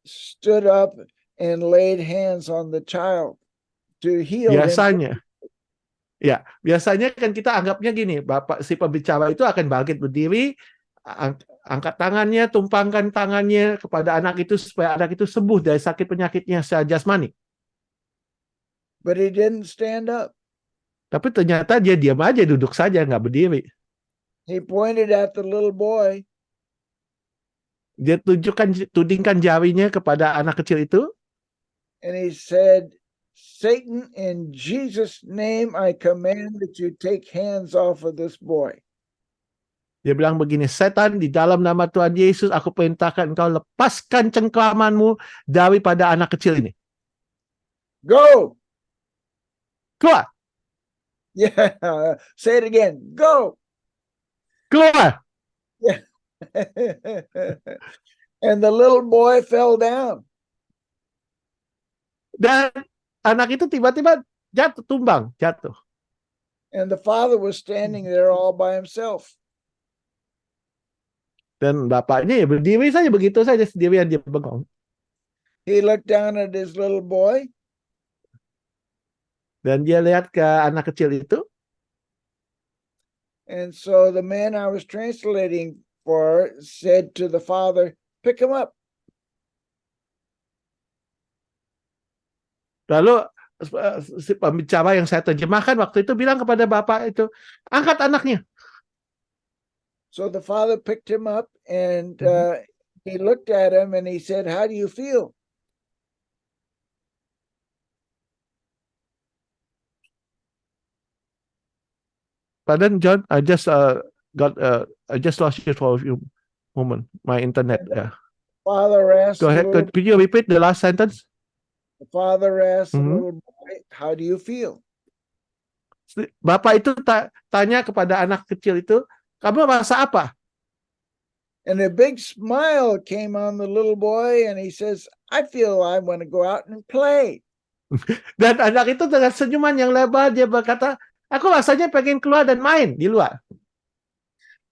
D: stood up and laid hands on the child to heal
A: biasanya
D: him.
A: Ya, biasanya kan kita anggapnya gini, bapak si pembicara itu akan bangkit berdiri, angkat tangannya, tumpangkan tangannya kepada anak itu supaya anak itu sembuh dari sakit penyakitnya secara jasmani.
D: But he didn't stand up.
A: Tapi ternyata dia diam aja, duduk saja, nggak berdiri.
D: He pointed at the little boy.
A: Dia tudingkan jarinya kepada anak kecil itu.
D: And he said, Satan, in Jesus' name, I command that you take hands off of this boy.
A: Dia bilang begini, setan, di dalam nama Tuhan Yesus, aku perintahkan engkau lepaskan cengkramanmu daripada anak kecil ini.
D: Go!
A: Keluar!
D: Yeah, say it again. Go!
A: Keluar!
D: Yeah. And the little boy fell down.
A: Dan anak itu tiba-tiba jatuh.
D: And the father was standing there all by himself.
A: Dan bapaknya ya berdiri saja begitu saja sendirian, dia bengong.
D: He looked down at his little boy.
A: Dan dia lihat ke anak kecil itu.
D: And so the man I was translating for said to the father, pick him up.
A: Lalu si pembicara yang saya terjemahkan waktu itu bilang kepada bapak itu, angkat anaknya.
D: So the father picked him up and he looked at him and he said, how do you feel?
A: Pardon, John, I just lost you for a few moments. My internet. Yeah.
D: Father asked.
A: Go ahead. Could you repeat the last sentence?
D: The father asked the little boy, how do you feel?
A: Bapak itu tanya kepada anak kecil itu, kamu merasa apa?
D: And a big smile came on the little boy and he says, I feel I want to go out and play.
A: Dan anak itu dengan senyuman yang lebar dia berkata, aku rasanya pengen keluar dan main di luar.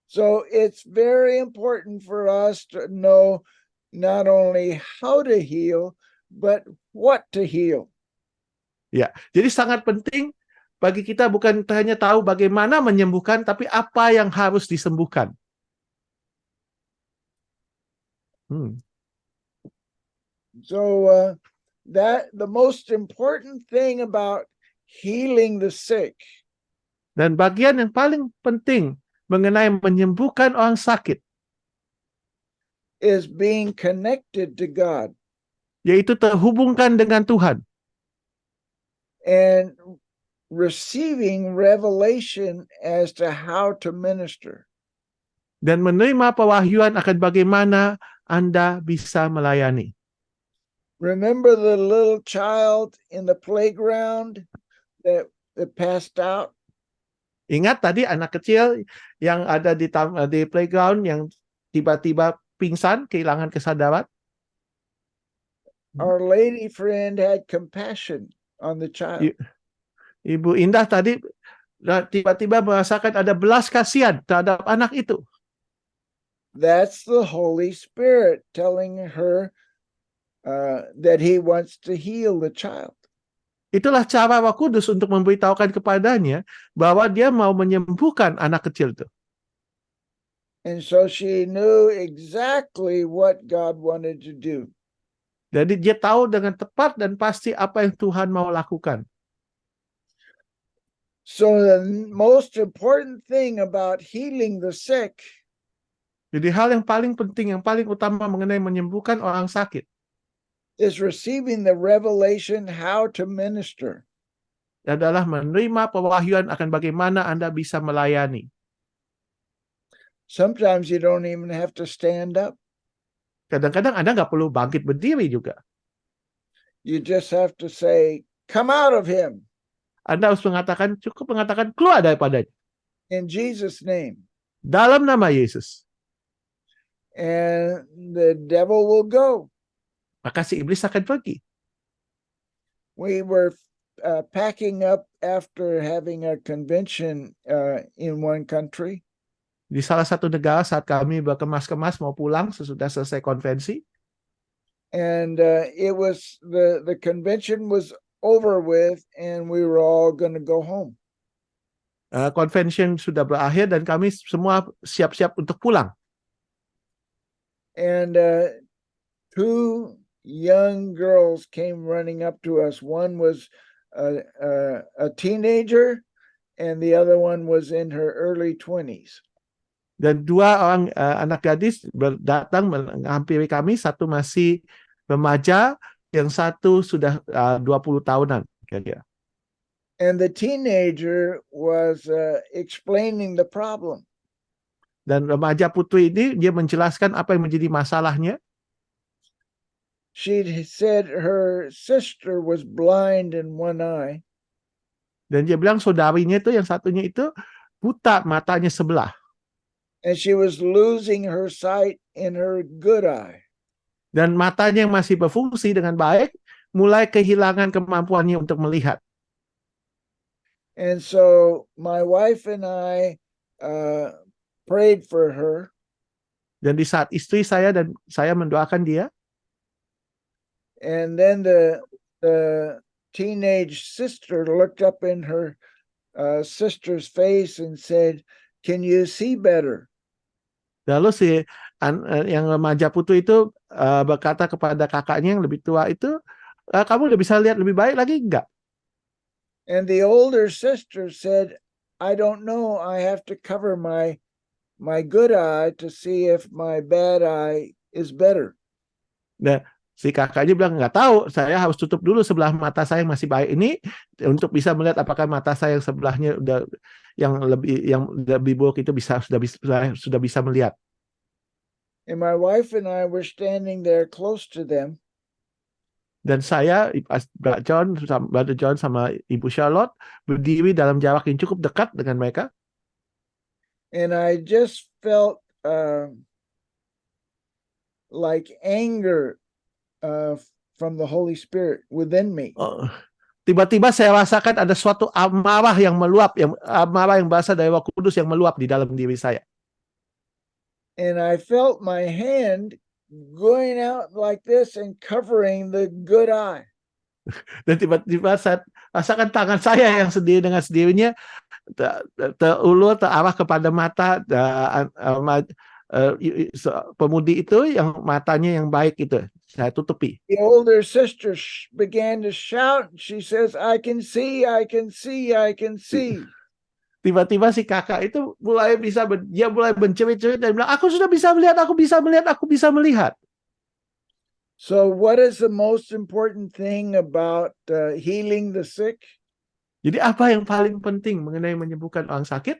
D: So it's very important for us to know not only how to heal, but what to heal.
A: Ya, jadi sangat penting bagi kita bukan hanya tahu bagaimana menyembuhkan, tapi apa yang harus disembuhkan.
D: So that the most important thing about healing the sick.
A: Dan bagian yang paling penting mengenai menyembuhkan orang sakit
D: is being connected to God.
A: Yaitu terhubungkan dengan Tuhan.
D: And receiving revelation as to how to minister.
A: Dan menerima pewahyuan akan bagaimana Anda bisa melayani.
D: Remember the little child in the playground that passed out?
A: Ingat tadi anak kecil yang ada di playground yang tiba-tiba pingsan, kehilangan kesadaran?
D: Our lady friend had compassion on the child.
A: Ibu Indah tadi tiba-tiba merasakan ada belas kasihan terhadap anak itu.
D: That's the Holy Spirit telling her that he wants to heal the child.
A: Itulah cara Roh Kudus untuk memberitahukan kepadanya bahwa dia mau menyembuhkan anak kecil itu.
D: And so she knew exactly what God wanted to do.
A: Jadi dia tahu dengan tepat dan pasti apa yang Tuhan mau lakukan.
D: So the most important thing about healing the sick.
A: Jadi hal yang paling penting, yang paling utama mengenai menyembuhkan orang sakit
D: is receiving the revelation how to minister.
A: Adalah menerima pewahyuan akan bagaimana Anda bisa melayani.
D: Sometimes you don't even have to stand up.
A: Kadang-kadang Anda nggak perlu bangkit berdiri juga.
D: You just have to say, come out of him
A: Anda harus cukup mengatakan keluar daripadanya.
D: in Jesus' name.
A: Dalam nama Yesus.
D: And the devil will go.
A: Maka si iblis akan pergi.
D: We were packing up after having a convention in one country.
A: Di salah satu negara saat kami berkemas-kemas mau pulang sesudah selesai konvensi.
D: And it was the convention was over with and we were all going to go home.
A: Convention sudah berakhir dan kami semua siap-siap untuk pulang.
D: And two young girls came running up to us. One was a teenager and the other one was in her early 20s.
A: Dan dua orang anak gadis datang menghampiri kami, satu masih remaja, yang satu sudah 20 tahunan kira-kira.
D: And the teenager was explaining the problem.
A: Dan remaja putri ini dia menjelaskan apa yang menjadi masalahnya.
D: She said her sister was blind in one eye.
A: Dan dia bilang saudarinya itu yang satunya itu buta matanya sebelah.
D: And she was losing her sight in her good eye.
A: Dan matanya yang masih berfungsi dengan baik mulai kehilangan kemampuannya untuk melihat.
D: And so my wife and I prayed for her.
A: Dan di saat istri saya dan saya mendoakan dia.
D: And then the teenage sister looked up in her sister's face and said, "Can you see better?"
A: Lalu yang remaja putri itu berkata kepada kakaknya yang lebih tua itu, kamu udah bisa lihat lebih baik lagi enggak?
D: And the older sister said, "I don't know. I have to cover my good eye to see if my bad eye is better."
A: Nah, si kakaknya bilang nggak tahu, saya harus tutup dulu sebelah mata saya yang masih baik ini untuk bisa melihat apakah mata saya yang sebelahnya udah yang lebih buruk itu sudah bisa melihat.
D: And my wife and I were standing there close to them.
A: Dan saya, Brother John sama Ibu Charlotte berdiri dalam jarak yang cukup dekat dengan mereka.
D: And I just felt like anger from the Holy Spirit within me.
A: Tiba-tiba saya rasakan ada suatu amarah yang meluap, amarah yang berasal dari Roh Kudus yang meluap di dalam diri saya.
D: And I felt my hand going out like this and covering the good eye.
A: Dan tiba-tiba saya rasakan tangan saya yang sendiri dengan sendirinya terulur terarah kepada mata pemudi itu yang matanya yang baik itu. Saya tutupi.
D: The older sister began to shout. She says, "I can see, I can see, I can see."
A: Tiba-tiba si kakak itu mulai mencerit-cerit dan bilang, aku sudah bisa melihat, aku bisa melihat, aku bisa melihat.
D: So what is the most important thing about healing the sick?
A: Jadi apa yang paling penting mengenai menyembuhkan orang sakit?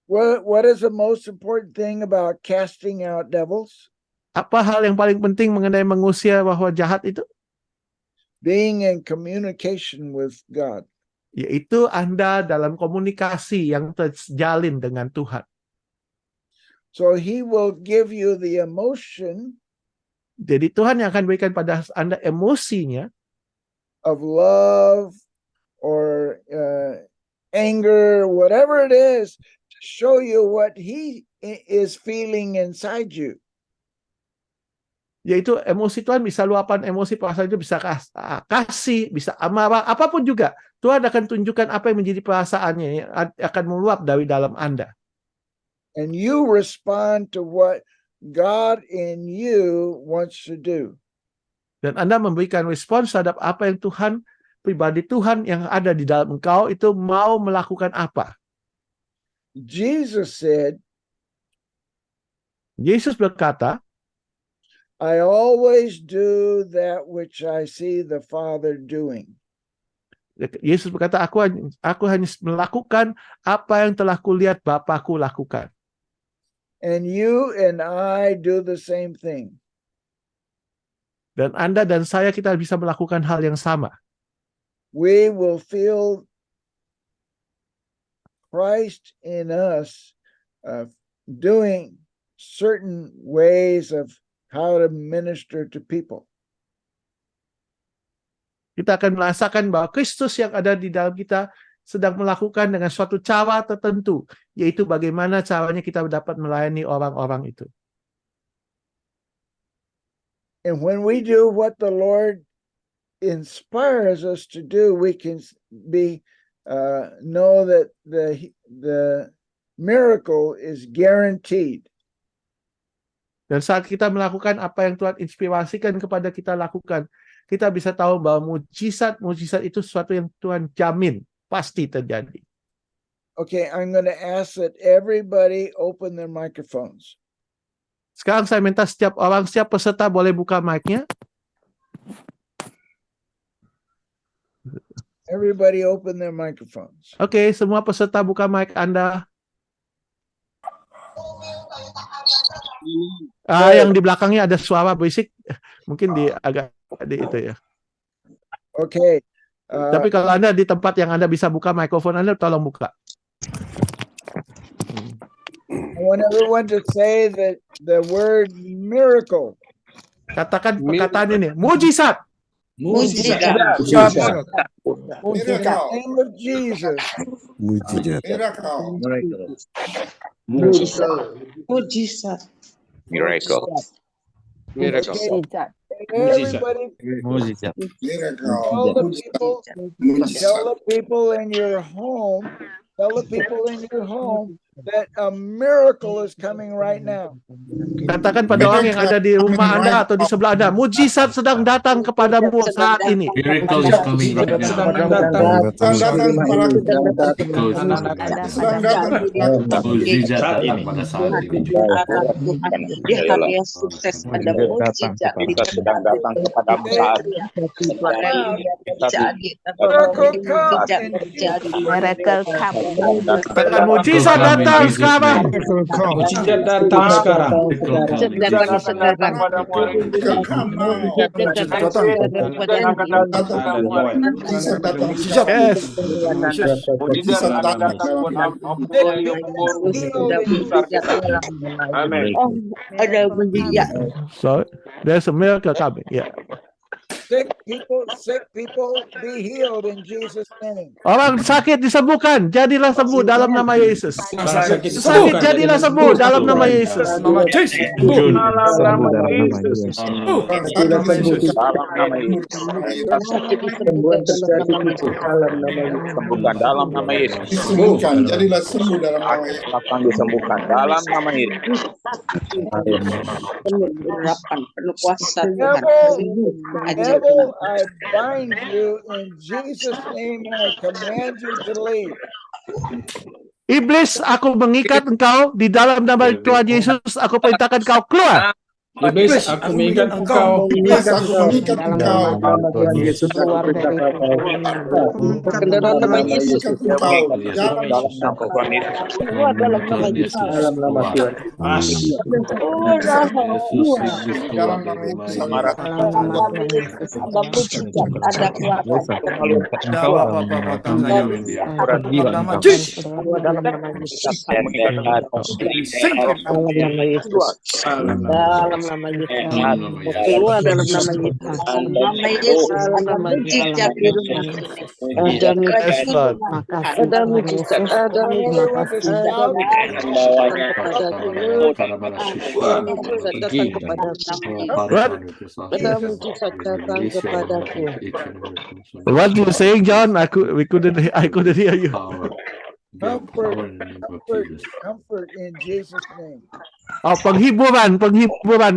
D: What is the most important thing about casting out devils?
A: Apa hal yang paling penting mengenai mengusir roh jahat itu?
D: Being in communication with God.
A: Yaitu Anda dalam komunikasi yang terjalin dengan Tuhan.
D: So he will give you the emotion.
A: Jadi Tuhan yang akan berikan pada Anda emosinya
D: of love or anger, whatever it is, to show you what he is feeling inside you.
A: Yaitu emosi Tuhan bisa luapan emosi perasaan itu bisa kasih, bisa amarah, apapun juga. Tuhan akan tunjukkan apa yang menjadi perasaannya yang akan meluap dari dalam Anda.
D: And you respond to what God in you wants to do.
A: Dan Anda memberikan respons terhadap apa yang Tuhan, pribadi Tuhan yang ada di dalam engkau itu mau melakukan apa.
D: Jesus said,
A: Yesus berkata,
D: I always do that which I see the Father doing.
A: Yesus berkata, aku hanya melakukan apa yang telah kulihat Bapakku lakukan.
D: And you and I do the same thing.
A: Dan Anda dan saya kita bisa melakukan hal yang sama.
D: We will feel Christ in us doing certain ways of how to minister to people.
A: Kita akan merasakan bahwa Kristus yang ada di dalam kita sedang melakukan dengan suatu cara tertentu, yaitu bagaimana caranya kita dapat melayani orang-orang itu.
D: And when we do what the Lord inspires us to do, we can know that the miracle is guaranteed.
A: Dan saat kita melakukan apa yang Tuhan inspirasikan kepada kita lakukan, kita bisa tahu bahwa mujizat itu sesuatu yang Tuhan jamin pasti terjadi.
D: Okay, I'm going to ask that everybody open their microphones.
A: Sekarang saya minta setiap peserta boleh buka mic-nya.
D: Everybody open their microphones.
A: Oke, semua peserta buka mic Anda. Yang di belakangnya ada suara berisik, mungkin agak di itu ya.
D: Okay.
A: Tapi kalau Anda di tempat yang Anda bisa buka mikrofon Anda, tolong buka.
D: I want everyone to say the word miracle.
A: Katakan perkataan ini, mujizat.
E: Mujizat.
D: In the name of Jesus.
E: Mujizat.
F: Miracle.
D: Everybody tell the people in your home that a miracle is coming right now.
A: Katakan pada orang yang ada di rumah Anda atau di sebelah Anda, mujizat sedang datang kepadamu saat ini.
G: Miracle is coming right now. Mujizat datang pada saat ini.
E: Dia kami sukses pada mujizat
F: sedang datang kepadamu saat ini.
B: Miracle come.
A: Katakan mujizat datang sekarang.
G: Mujizat datang sekarang.
A: Yes.
E: Ada mujizat.
A: So there's a miracle coming. Yeah.
D: Sick people be healed in Jesus' name.
A: Orang sakit disembuhkan, jadilah sembuh dalam nama Yesus. Sakit jadilah sembuh dalam nama Yesus.
F: Sembuhkan dalam nama Yesus.
H: Disembuhkan, jadilah sembuh dalam nama Yesus.
F: Akan disembuhkan dalam nama Yesus.
E: Penerapan penuh kuasa Tuhan.
D: Devil, I bind you in Jesus' name and I command you to leave.
A: Iblis, aku mengikat engkau di dalam nama Tuhan Yesus. Aku perintahkan kau keluar.
G: Iblis, aku mengikat engkau.
H: Iblis, aku mengikat engkau.
E: Berkendaraan nama Yesus.
F: Dalam nama Tuhan Yesus.
E: Keluar dalam nama Yesus.
H: Dalam nama Tuhan.
F: Dalam nama Yesus.
E: Ada mujizat, ada kuasa. Dalam nama Yesus. Dalam nama Yesus. Keluar dalam nama Yesus. Nama Yesus. Nama mujizat di rumah. Ada mujizat. Ada mujizat. Ada mujizat. Ada mujizat datang kepadaku.
A: What you saying, John? I couldn't hear you.
D: Comfort in Jesus' name.
A: Oh, penghiburan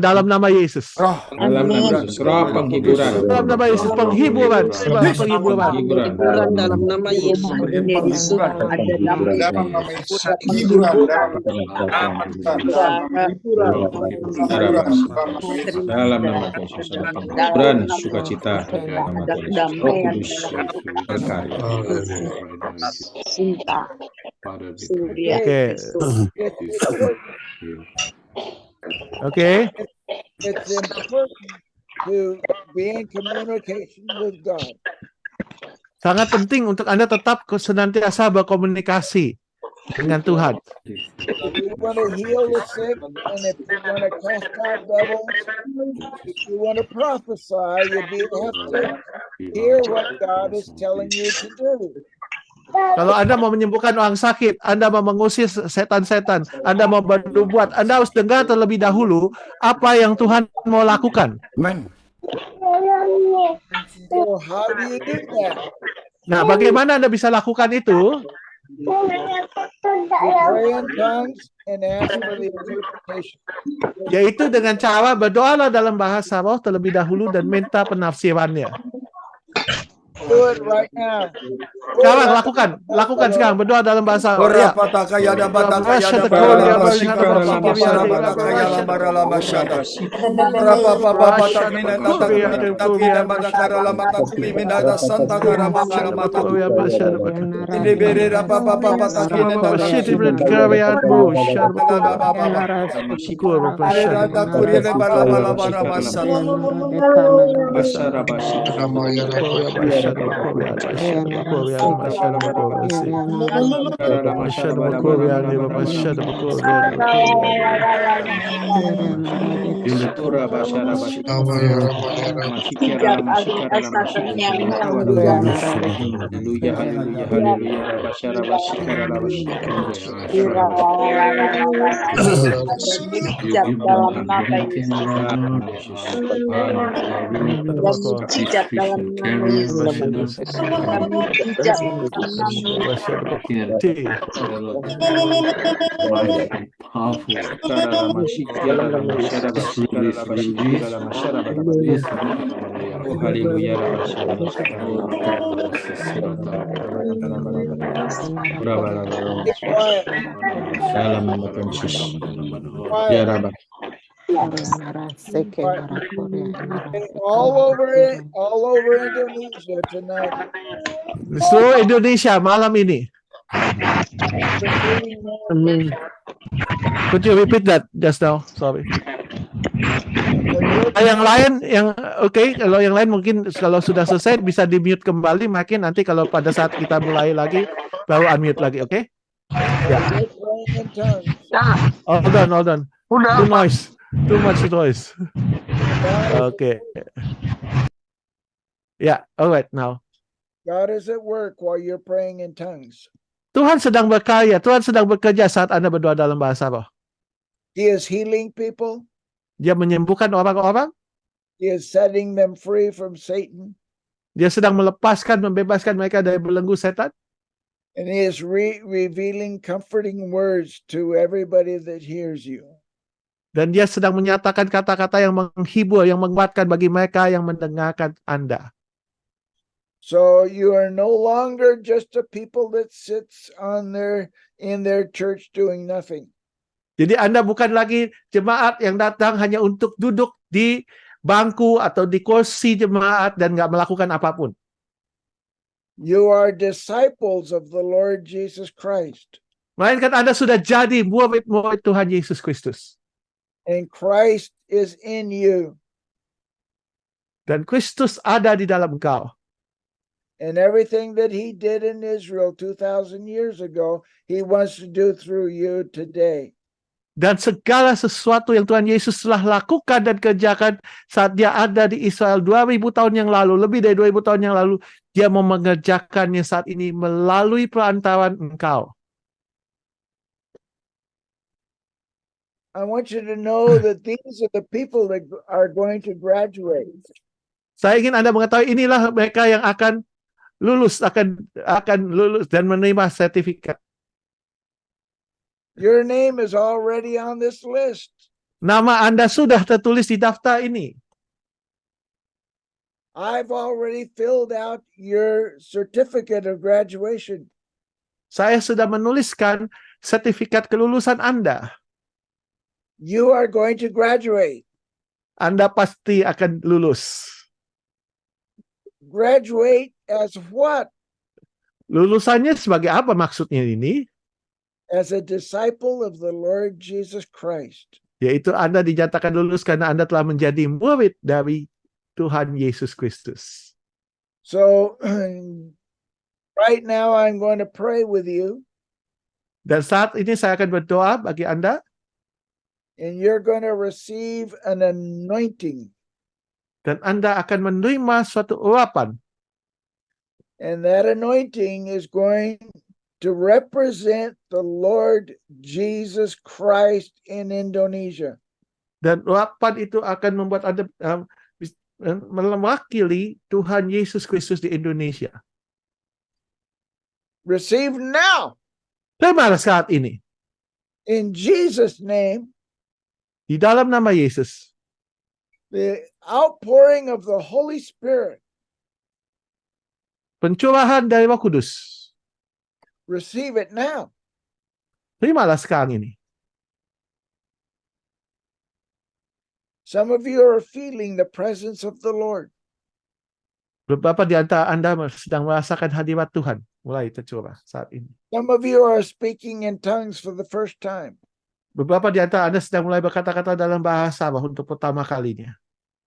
A: dalam nama Yesus.
G: Dalam nama Yesus. Roh penghiburan.
A: Dalam nama Yesus, penghiburan.
E: Penghiburan dalam nama Yesus. Yesus ada dalam
H: nama Yesus. Hiburan
G: dalam nama Yesus. Hiburan sukacita.
E: damai
G: Berkarya.
E: cinta.
G: Pada
E: Surya
A: Oke.
E: Kristus.
A: Okay.
D: It's important to be in communication with God.
A: Sangat penting untuk Anda tetap senantiasa berkomunikasi dengan Tuhan.
D: If you want to heal the sick, and if you want to cast out devils, if you want to prophesy, you have to hear what God is telling you to do.
A: Kalau Anda mau menyembuhkan orang sakit, Anda mau mengusir setan-setan, Anda mau bernubuat, Anda harus dengar terlebih dahulu apa yang Tuhan mau lakukan.
I: Amen.
D: So how do you do that?
A: Nah, bagaimana Anda bisa lakukan itu?
D: You pray in tongues and ask for the interpretation.
A: Yaitu dengan cara berdoalah dalam bahasa roh terlebih dahulu dan minta penafsirannya.
D: Do it right now.
A: Sekarang lakukan sekarang berdoa dalam bahasa roh. Ya.
D: All over Indonesia tonight.
A: Seluruh Indonesia malam ini. Could you repeat that just now? Sorry. Yang lain, kalau yang lain mungkin kalau sudah selesai bisa di-mute kembali, makin nanti kalau pada saat kita mulai lagi baru unmute lagi, oke? Ya. Hold on. Too much noise. Okay. Yeah, all right now.
D: God is at work while you're praying in tongues.
A: Tuhan sedang berkarya, Tuhan sedang bekerja saat Anda berdoa dalam bahasa roh.
D: He is healing people.
A: Dia menyembuhkan orang-orang.
D: He is setting them free from Satan.
A: Dia sedang membebaskan mereka dari belenggu setan.
D: And he is revealing comforting words to everybody that hears you.
A: Dan dia sedang menyatakan kata-kata yang menghibur, yang menguatkan bagi mereka yang mendengarkan Anda.
D: So you are no longer just a people that sits in their church doing nothing.
A: Jadi Anda bukan lagi jemaat yang datang hanya untuk duduk di bangku atau di kursi jemaat dan nggak melakukan apapun.
D: You are disciples of the Lord Jesus Christ.
A: Melainkan Anda sudah jadi murid-murid Tuhan Yesus Kristus.
D: And Christ is in you.
A: Dan Kristus ada di dalam engkau.
D: And everything that he did in Israel 2,000 years ago, he wants to do through you today.
A: Dan segala sesuatu yang Tuhan Yesus telah lakukan dan kerjakan saat dia ada di Israel 2000 tahun yang lalu, lebih dari 2000 tahun yang lalu, dia mau mengerjakannya saat ini melalui perantaran engkau.
D: I want you to know that these are the people that are going to graduate.
A: Saya ingin Anda mengetahui inilah mereka yang akan lulus, akan lulus dan menerima sertifikat.
D: Your name is already on this list.
A: Nama Anda sudah tertulis di daftar ini.
D: I've already filled out your certificate of graduation.
A: Saya sudah menuliskan sertifikat kelulusan Anda.
D: You are going to graduate.
A: Anda pasti akan lulus.
D: Graduate as what?
A: Lulusannya sebagai apa maksudnya ini?
D: as a disciple of the Lord Jesus Christ.
A: Yaitu Anda dinyatakan lulus karena Anda telah menjadi murid dari Tuhan Yesus Kristus.
D: So right now I'm going to pray with you,
A: Dan saat ini saya akan berdoa bagi Anda,
D: and you're going to receive an anointing.
A: dan Anda akan menerima suatu urapan.
D: And that anointing is going to represent the Lord Jesus Christ in Indonesia.
A: Dan urapan itu akan membuat Anda mewakili Tuhan Yesus Kristus di Indonesia.
D: Receive now
A: Terimalah saat ini.
D: in Jesus' name
A: Di dalam nama Yesus.
D: the outpouring of the Holy Spirit.
A: Pencurahan dari Roh Kudus.
D: Receive it now.
A: Terimalah sekarang ini.
D: Some of you are feeling the presence of the Lord.
A: Beberapa di antara Anda sedang merasakan hadirat Tuhan mulai tercurah saat ini.
D: Some of you are speaking in tongues for the first time.
A: Beberapa di antara Anda sedang mulai berkata-kata dalam bahasa untuk pertama kalinya.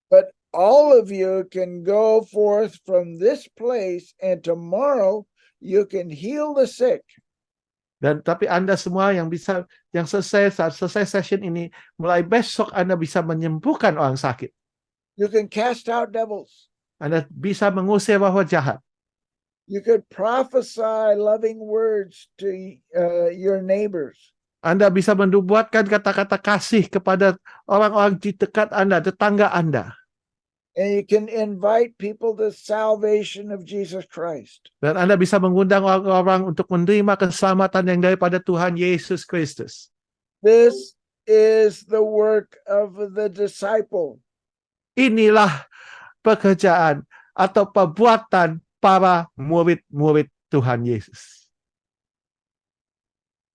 D: But all of you can go forth from this place, and tomorrow you can heal the sick.
A: Dan tapi Anda semua yang selesai session ini, mulai besok Anda bisa menyembuhkan orang sakit.
D: You can cast out devils.
A: Anda bisa mengusir roh jahat.
D: You could prophesy loving words to your neighbors.
A: Anda bisa menubuatkan kata-kata kasih kepada orang-orang di dekat Anda, tetangga Anda.
D: And you can invite people to salvation of Jesus Christ.
A: Dan Anda bisa mengundang orang-orang untuk menerima keselamatan yang daripada Tuhan Yesus Kristus.
D: This is the work of the disciple.
A: Inilah pekerjaan atau perbuatan para murid-murid Tuhan Yesus.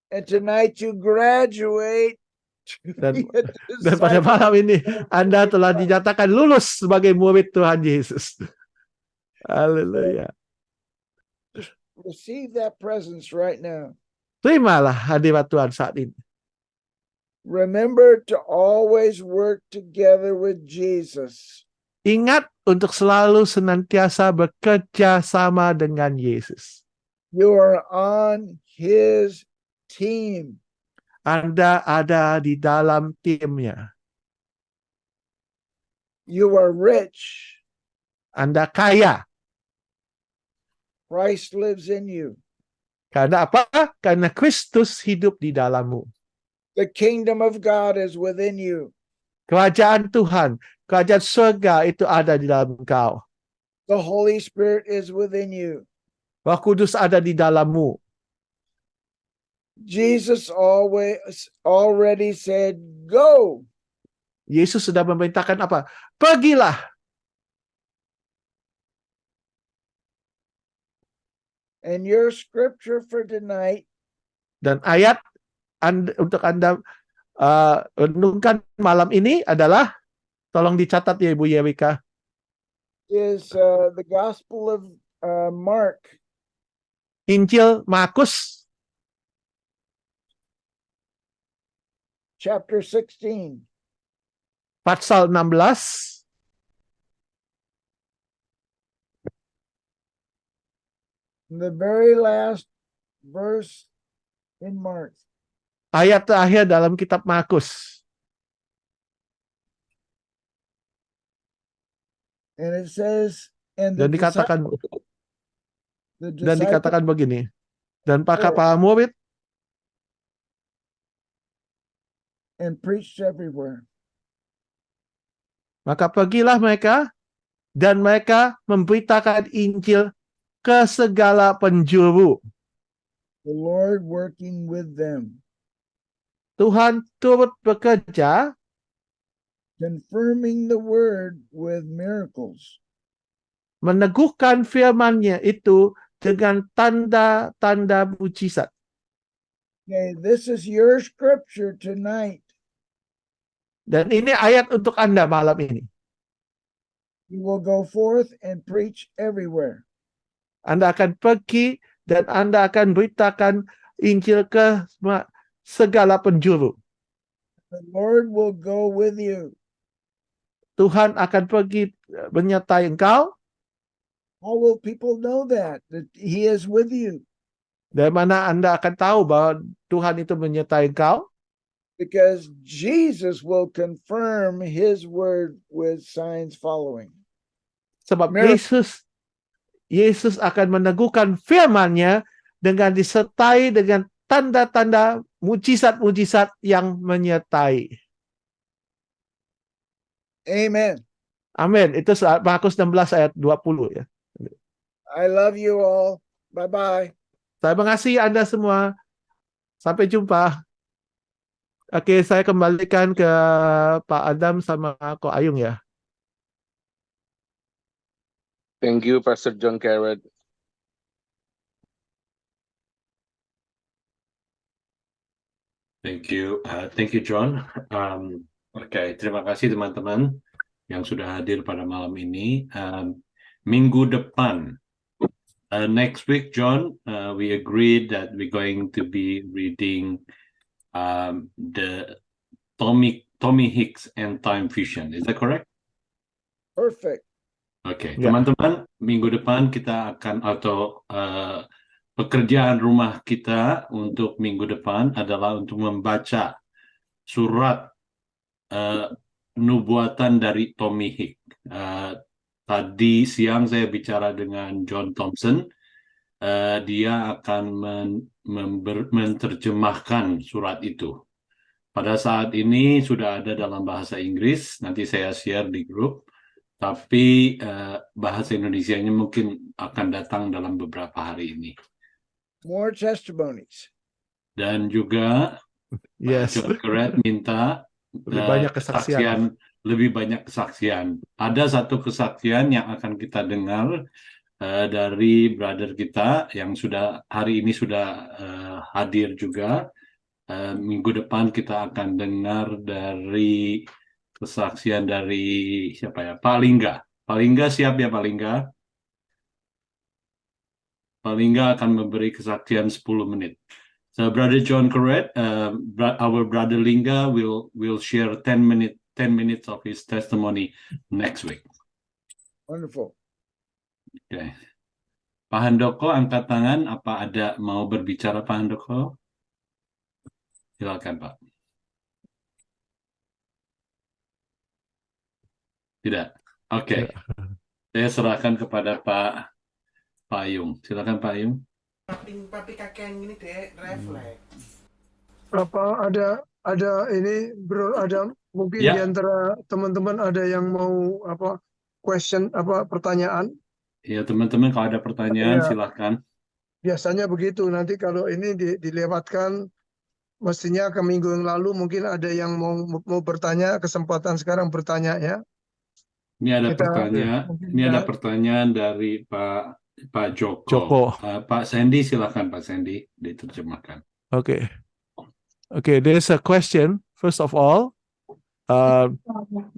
D: And tonight you graduate to
A: Dan,
D: be a
A: dan pada
D: disciple.
A: malam ini Anda telah dinyatakan lulus sebagai murid Tuhan Yesus. Haleluya.
D: Receive that presence right now.
A: Terimalah hadirat Tuhan saat ini.
D: Remember to always work together with Jesus.
A: Ingat untuk selalu senantiasa bekerja sama dengan Yesus.
D: You are on his team.
A: Anda ada di dalam timnya.
D: You are rich.
A: Anda kaya.
D: Christ lives in you.
A: Karena apa? Karena Kristus hidup di dalammu.
D: The kingdom of God is within you.
A: Kerajaan Tuhan, kerajaan surga itu ada di dalam engkau.
D: The Holy Spirit is within you.
A: Roh Kudus ada di dalammu.
D: Jesus already said, go.
A: Yesus sudah memerintahkan apa? Pergilah.
D: And your scripture for tonight
A: Dan ayat untuk Anda renungkan malam ini adalah, tolong dicatat ya Ibu Yerika,
D: is the Gospel of Mark,
A: Injil Markus
D: chapter 16.
A: pasal 16
D: The very last verse in Mark.
A: ayat terakhir dalam kitab Markus.
D: And it says, and
A: Dan dikatakan begini. Dan para murid
D: and preached everywhere.
A: maka pergilah mereka dan mereka memberitakan Injil ke segala penjuru.
D: The Lord working with them,
A: Tuhan turut bekerja,
D: confirming the word with miracles.
A: meneguhkan firman-Nya itu dengan tanda-tanda mujizat.
D: Okay, this is your scripture tonight.
A: Dan ini ayat untuk Anda malam ini.
D: You will go forth and preach everywhere.
A: Anda akan pergi dan Anda akan beritakan Injil ke segala penjuru.
D: The Lord will go with you.
A: Tuhan akan pergi menyertai engkau.
D: How will people know that He is with you?
A: Dari mana Anda akan tahu bahwa Tuhan itu menyertai engkau?
D: Because Jesus will confirm His word with signs following.
A: Sebab
D: Miracle.
A: Yesus akan meneguhkan firman-Nya dengan disertai dengan tanda-tanda mujizat-mujizat yang menyertai.
D: Amen.
A: Amin. Itu Markus 16 ayat 20 ya.
D: I love you all. Bye-bye.
A: Saya mengasihi Anda semua. Sampai jumpa. Oke, saya kembalikan ke Pak Adam sama Ko Ayung ya.
F: Thank you, Pastor John Carrot.
G: Thank you, John. Oke, terima kasih teman-teman yang sudah hadir pada malam ini. Minggu depan, next week, John, we agreed that we're going to be reading the Tommy Hicks End Time Vision. Is that correct?
D: Perfect.
G: Oke,
A: Ya.
G: teman-teman, minggu depan kita akan pekerjaan rumah kita untuk minggu depan adalah untuk membaca surat nubuatan dari Tommy Hicks. Tadi siang saya bicara dengan John Thompson. Dia akan menerjemahkan surat itu. Pada saat ini sudah ada dalam bahasa Inggris, nanti saya share di grup, tapi bahasa Indonesianya mungkin akan datang dalam beberapa hari ini.
D: More testimonies.
G: Dan juga John Carrot minta
A: lebih banyak kesaksian.
G: Lebih banyak kesaksian. Ada satu kesaksian yang akan kita dengar dari brother kita yang sudah hari ini sudah hadir juga. Minggu depan kita akan dengar dari kesaksian dari siapa ya? Pak Lingga. Pak Lingga siap ya Pak Lingga? Pak Lingga akan memberi kesaksian 10 menit. So Brother John Carrot, our brother Lingga will share 10 minutes of his testimony next week.
D: Wonderful.
G: Okay. Pak Handoko angkat tangan, apa ada mau berbicara Pak Handoko? Silakan Pak. Tidak. Oke. Saya serahkan kepada Pak Ayung. Silakan Pak Ayung.
I: Papi kakek yang ini deh refleks.
J: Apa ada ini bro, ada mungkin
G: Ya.
J: di antara teman-teman ada yang mau pertanyaan?
G: Ya teman-teman kalau ada pertanyaan
J: Ya.
G: silakan.
J: Biasanya begitu, nanti kalau ini dilewatkan mestinya ke minggu yang lalu mungkin ada yang mau bertanya, kesempatan sekarang bertanya ya.
G: Ini ada
J: Kita-
G: pertanyaan dari Pak Joko.
A: Joko.
G: Pak Sandy silakan Pak Sandy diterjemahkan.
A: Okay. There's a question. First of all,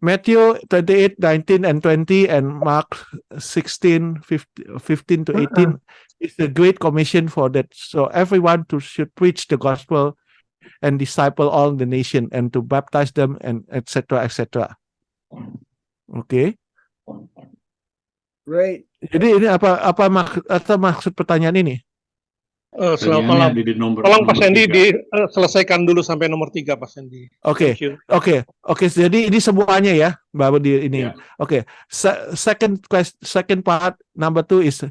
A: Matthew 28, 19 and 20 and Mark 16, 15 to 18 is the Great Commission for that. So everyone should preach the gospel and disciple all the nation and to baptize them and etc. etc. Okay.
D: Great.
A: Jadi ini apa maksud pertanyaan ini?
J: Selamat
G: Pertanyaannya
J: malam.
G: ada di nomor
J: Tolong Pak
G: nomor
J: Sandy
G: 3.
J: selesaikan dulu sampai nomor 3 Pak Sandy.
A: Oke.
J: Thank you.
A: Oke. Jadi ini semuanya ya, baru di ini.
G: Ya.
A: Oke. Second part, number 2 is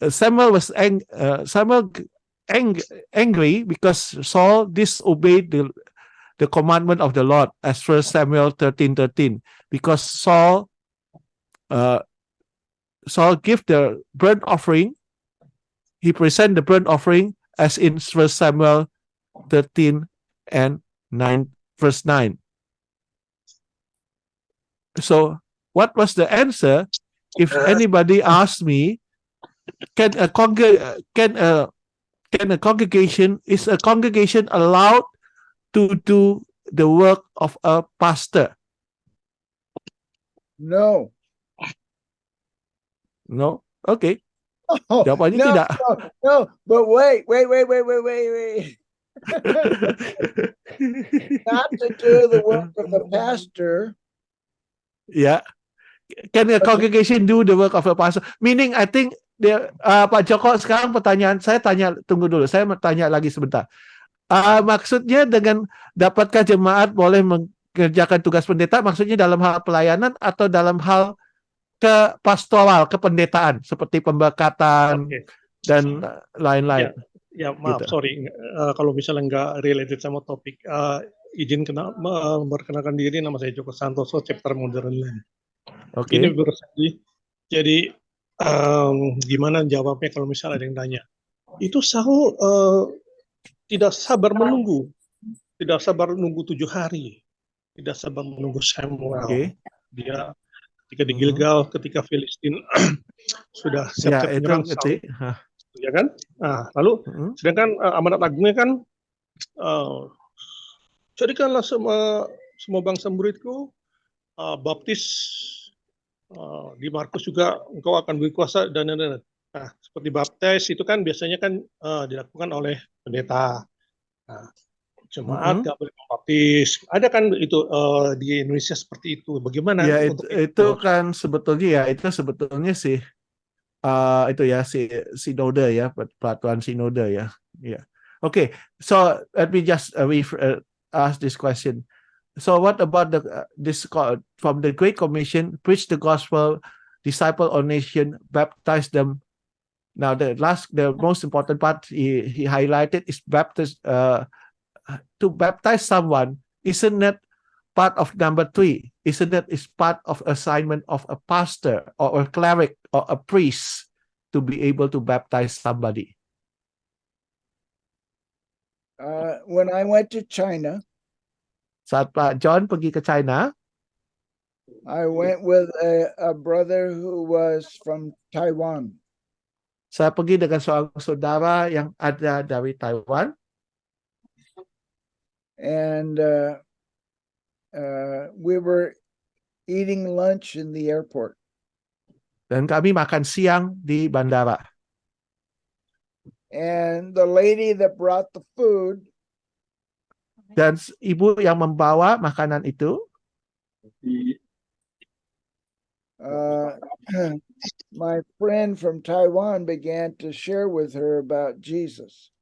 A: Samuel was angry because Saul disobeyed the commandment of the Lord, as 1 Samuel 13:13. Because Saul give the burnt offering. He present the burnt offering as in 1 Samuel 13 and 9, verse 9. So, what was the answer? If anybody asks me, is a congregation allowed to do the work of a pastor?
D: No.
A: No. Okay.
D: Oh,
A: Jawabannya
D: no,
A: tidak.
D: no, but wait. Not to do the work of the pastor.
A: Ya, can the congregation do the work of a pastor? Meaning, I think Pak Joko, sekarang pertanyaan saya tunggu dulu, saya mau tanya lagi sebentar. Maksudnya dengan dapatkah jemaat boleh mengerjakan tugas pendeta, maksudnya dalam hal pelayanan atau dalam hal ke pastoral, kependetaan seperti pemberkatan dan lain-lain.
K: Ya, maaf,
A: Gitu.
K: sorry. Kalau misalnya nggak related sama topik, izin memperkenalkan diri, nama saya Joko Santoso, chapter Modern Land.
A: Oke.
K: Ini jadi gimana jawabnya kalau misalnya ada yang tanya? Itu Saul tidak sabar menunggu 7 hari, tidak sabar menunggu Samuel.
A: Oke.
K: Dia ketika di Gilgal, ketika Filistin sudah siap-siap menyerang Saul, ya kan? Nah, lalu sedangkan amanat agungnya kan jadikanlah semua bangsa muridku, baptis di Markus juga engkau akan berkuasa dan. Nah, seperti baptis itu kan biasanya kan dilakukan oleh pendeta. Nah, jemaat nggak boleh membaptis. Ada kan itu di Indonesia seperti itu. Bagaimana?
A: Ya,
K: untuk
A: itu kan sebetulnya sih itu ya sinode ya, peraturan sinode ya. Ya. Okay, so let me just ask this question. So what about this from the Great Commission, preach the gospel, disciple all nation, baptize them. Now the most important part he highlighted is to baptize someone. Isn't that part of number 3? Isn't that is part of assignment of a pastor or a cleric or a priest to be able to baptize somebody?
D: When I went to China,
A: saat Pak John pergi ke China,
D: I went with a brother who was from Taiwan.
A: Saya pergi dengan seorang saudara yang ada dari Taiwan.
D: And we were eating lunch in the airport.
A: Dan kami makan siang di bandara.
D: And the lady that brought the food,
A: dan ibu yang membawa makanan itu,
D: my friend from Taiwan began to share with her about Jesus.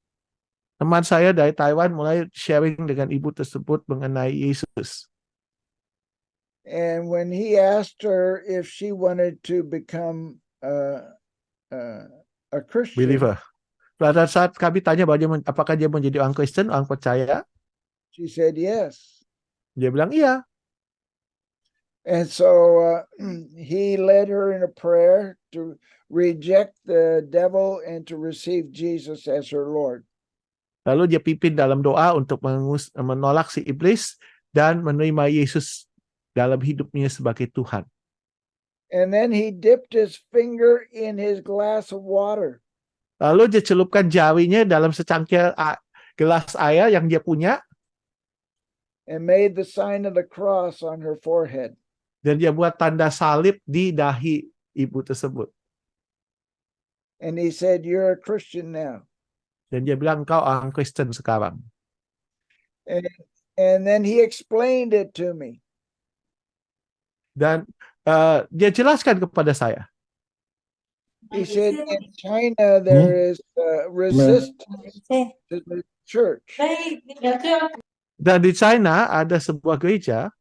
A: Teman saya dari Taiwan mulai sharing dengan ibu tersebut mengenai Yesus.
D: And when he asked her if she wanted to become a Christian,
A: believer. Pada saat kami tanya apakah dia menjadi orang Kristen, orang percaya,
D: she said yes.
A: Dia bilang iya.
D: And so he led her in a prayer to reject the devil and to receive Jesus as her Lord.
A: Lalu dia pimpin dalam doa untuk menolak si iblis dan menerima Yesus dalam hidupnya sebagai Tuhan.
D: And then he dipped his finger in his glass of water.
A: Lalu dia celupkan jarinya dalam secangkir gelas air yang dia punya.
D: And made the sign of the cross on her forehead.
A: Dan dia buat tanda salib di dahi ibu tersebut.
D: And he said, "You're a Christian now."
A: Dan dia bilang, kau orang Kristen sekarang.
D: And then he explained it to me.
A: Dan dia jelaskan kepada saya.
D: He said, in China there is resistance to the church.
A: Dan di China ada sebuah gereja.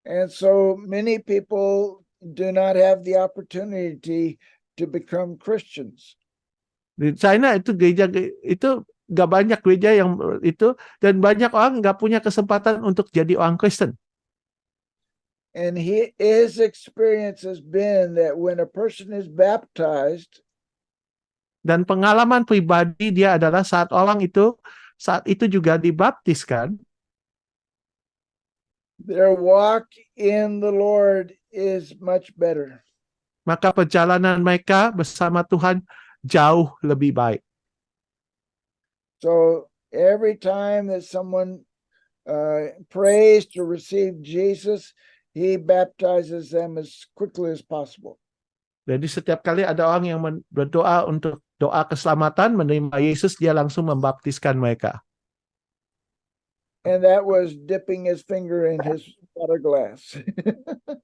D: And so many people do not have the opportunity to become Christians.
A: Di China itu gereja itu gak banyak gereja yang itu, dan banyak orang gak punya kesempatan untuk jadi orang Kristen.
D: And his experience has been that when a person is baptized,
A: dan pengalaman pribadi dia adalah saat itu juga dibaptiskan,
D: their walk in the Lord is much better.
A: Maka perjalanan mereka bersama Tuhan jauh lebih baik.
D: So every time that someone prays to receive Jesus, he baptizes them as quickly as possible.
A: Jadi setiap kali ada orang yang berdoa untuk doa keselamatan, menerima Yesus, dia langsung membaptiskan mereka.
D: And that was dipping his finger in his water glass.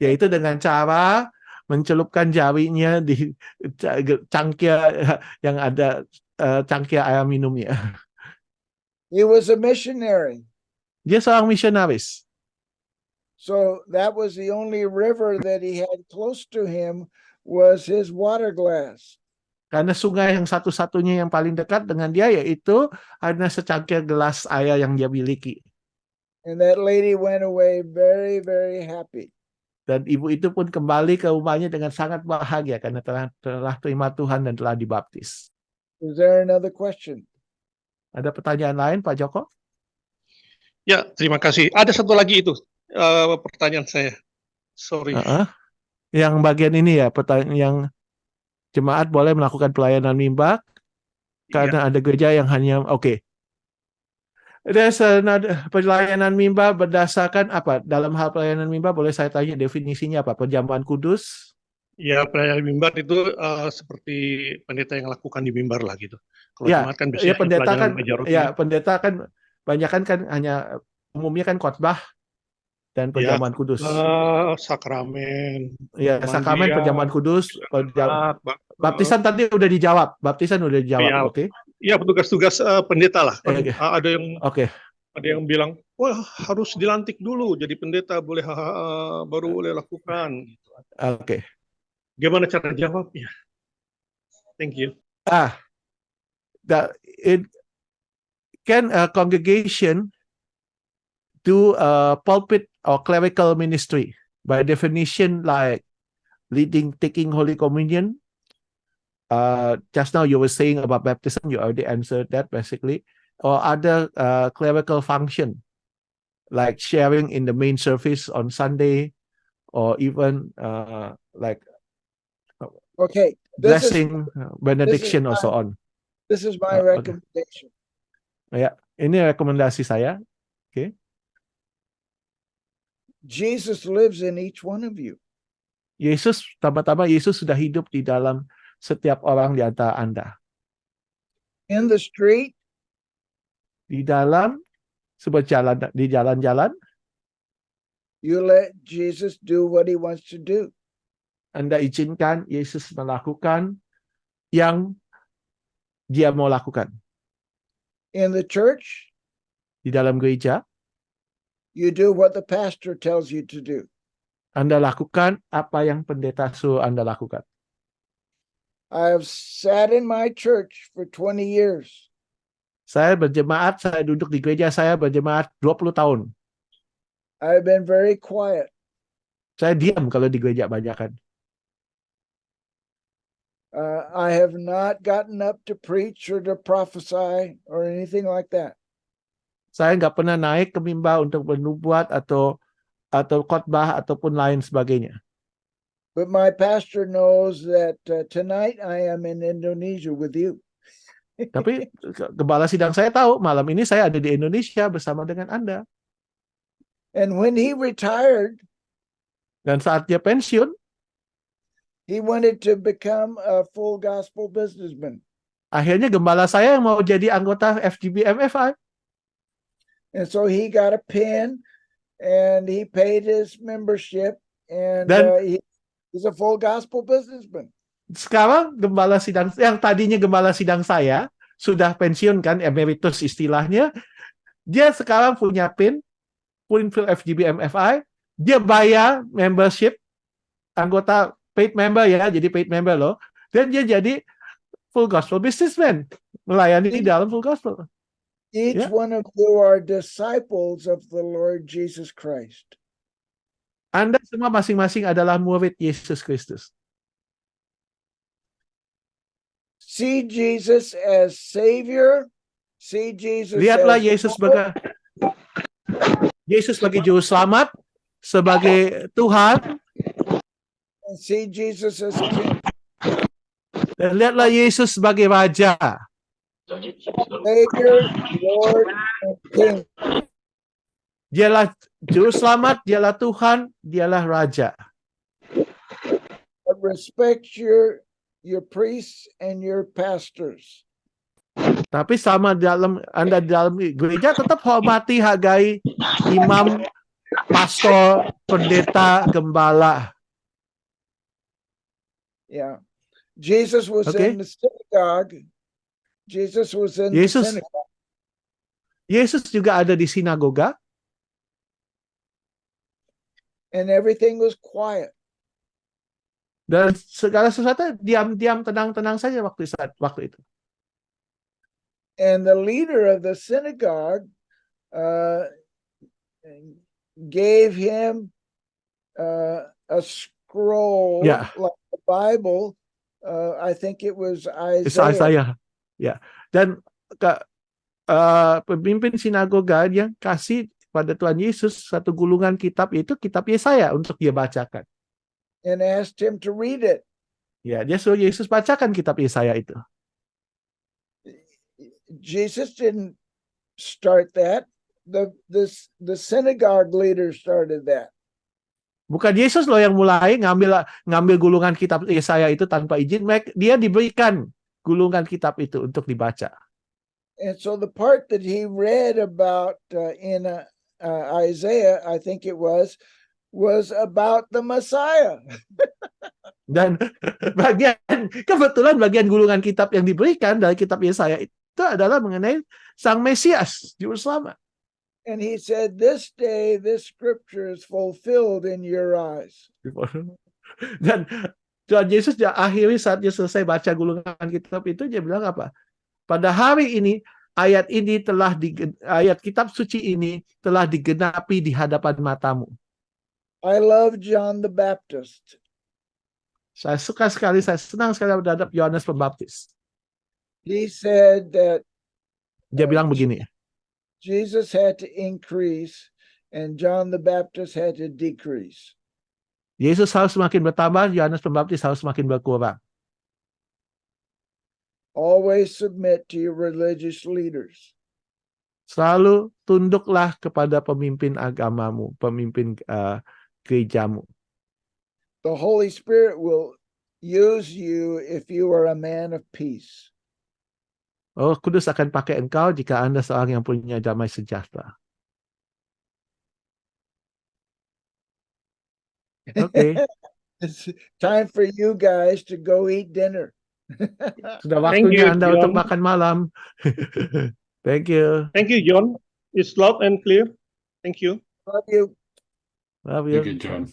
A: Yaitu dengan cara mencelupkan jarinya di cangkir yang ada cangkir air minumnya.
D: He was a missionary.
A: Dia seorang misionaris.
D: So that was the only river that he had close to him was his water glass.
A: Karena sungai yang satu-satunya yang paling dekat dengan dia yaitu hanya secangkir gelas air yang dia miliki.
D: And that lady went away very, very happy.
A: Dan ibu itu pun kembali ke rumahnya dengan sangat bahagia karena telah terima Tuhan dan telah dibaptis.
D: Is there another question?
A: Ada pertanyaan lain, Pak Joko?
K: Ya, terima kasih. Ada satu lagi itu pertanyaan saya. Sorry.
A: Yang bagian ini ya, pertanyaan yang jemaat boleh melakukan pelayanan mimbar karena ada gereja yang hanya There's another pelayanan mimbar berdasarkan apa? Dalam hal pelayanan mimbar boleh saya tanya definisinya apa? Perjamuan kudus?
K: Ya, pelayanan mimbar itu seperti pendeta yang lakukan di mimbar lah gitu. Kalau
A: Ya,
K: jemaat kan biasanya
A: pendeta kan,
K: meja roti.
A: ya pendeta kan banyak kan hanya umumnya kan khotbah dan perjamuan kudus.
K: Sakramen.
A: Ya, sakramen, perjamuan kudus, baptisan tadi udah dijawab. Baptisan udah dijawab, oke?
K: Iya, petugas-tugas pendeta lah. Ada yang ada yang bilang, wah harus dilantik dulu jadi pendeta baru boleh lakukan.
A: Oke.
K: Gimana cara jawabnya? Thank you.
A: Can a congregation do a pulpit or clerical ministry? By definition, like taking Holy Communion. Just now you were saying about baptism, you already answered that basically. Or other clerical function, like sharing in the main service on Sunday, or even like blessing, benediction, or so on.
D: This is my recommendation.
A: Ya, ini rekomendasi saya. Oke.
D: Jesus lives in each one of you.
A: Yesus, pertama-tama Yesus sudah hidup di dalam setiap orang di antara Anda.
D: In the street,
A: di dalam di jalan-jalan,
D: you let Jesus do what he wants to do.
A: Anda izinkan Yesus melakukan yang dia mau lakukan.
D: In the church,
A: di dalam gereja,
D: you do what the pastor tells you to do.
A: Anda lakukan apa yang pendeta suruh Anda lakukan.
D: I have sat in my church for 20 years.
A: Saya duduk di gereja saya berjemaat 20 tahun.
D: I've been very quiet.
A: Saya diam kalau di gereja banyakan.
D: I have not gotten up to preach or to prophesy or anything like that.
A: Saya nggak pernah naik ke mimbar untuk bernubuat atau khotbah ataupun lain sebagainya.
D: But my pastor knows that tonight I am in Indonesia with you.
A: Tapi gembala sidang saya tahu malam ini saya ada di Indonesia bersama dengan Anda.
D: And when he retired,
A: dan saat dia pensiun,
D: he wanted to become a full gospel businessman.
A: Akhirnya gembala saya yang mau jadi anggota FGB MFI.
D: And so he got a pin and he paid his membership and he's a full gospel businessman.
A: Sekarang gembala sidang yang tadinya gembala sidang saya sudah pensiun kan, emeritus istilahnya. Dia sekarang punya pin FGB MFI, dia bayar membership anggota paid member ya, jadi paid member loh. Dan dia jadi full gospel businessman, melayani dalam full gospel.
D: Each one of you are disciples of the Lord Jesus Christ.
A: Anda semua masing-masing adalah murid Yesus Kristus.
D: See Jesus as Savior. See Jesus.
A: Lihatlah
D: as
A: Yesus sebagai juru selamat, sebagai Tuhan.
D: And see Jesus as King.
A: Dan lihatlah Yesus sebagai Raja.
D: Savior, Lord, and King.
A: Dialah juru selamat, dialah Tuhan, dialah Raja.
D: But respect your priests and your pastors.
A: Tapi sama Anda dalam gereja tetap hormati, hargai imam, pastor, pendeta, gembala.
D: Yeah. Jesus was in the synagogue. Jesus was in the synagogue.
A: Yesus juga ada di sinagoga.
D: And everything was quiet.
A: Dan segala sesuatu diam-diam, tenang-tenang saja waktu itu.
D: And the leader of the synagogue gave him a scroll, like the Bible. I think it was Isaiah.
A: Ya. Dan pemimpin sinagoga yang kasih pada Tuhan Yesus satu gulungan kitab, itu kitab Yesaya untuk dia bacakan.
D: And asked him to read it.
A: Ya, dia suruh Yesus bacakan kitab Yesaya itu.
D: Jesus didn't start that. The synagogue leader started that.
A: Bukan Yesus loh yang mulai ngambil gulungan kitab Yesaya itu tanpa izin. Dia diberikan gulungan kitab itu untuk dibaca.
D: And so the part that he read about in Isaiah, I think it was about the Messiah.
A: Dan kebetulan bagian gulungan kitab yang diberikan dari kitab Yesaya itu adalah mengenai Sang Mesias, Juru Selamat.
D: And he said, this day, this scripture is fulfilled in your eyes.
A: Dan Tuhan Yesus akhiri saat dia selesai baca gulungan kitab itu, dia bilang apa? Pada hari ini, ayat kitab suci ini telah digenapi di hadapan matamu.
D: I love John the Baptist.
A: Saya senang sekali terhadap Yohanes Pembaptis.
D: He said that
A: dia bilang begini.
D: Jesus had to increase and John the Baptist had to decrease.
A: Yesus harus semakin bertambah, Yohanes Pembaptis harus semakin berkurang.
D: Always submit to your religious leaders.
A: Selalu tunduklah kepada pemimpin agamamu, pemimpin gerejamu.
D: The Holy Spirit will use you if you are a man of peace.
A: Oh, Kudus akan pakai engkau jika Anda seorang yang punya damai sejahtera. Okay.
D: It's time for you guys to go eat dinner.
A: Sudah waktunya Anda untuk makan malam. Thank you.
K: Thank you, John. It's loud and clear. Thank you.
D: Love you.
A: Love you.
G: Thank you, John.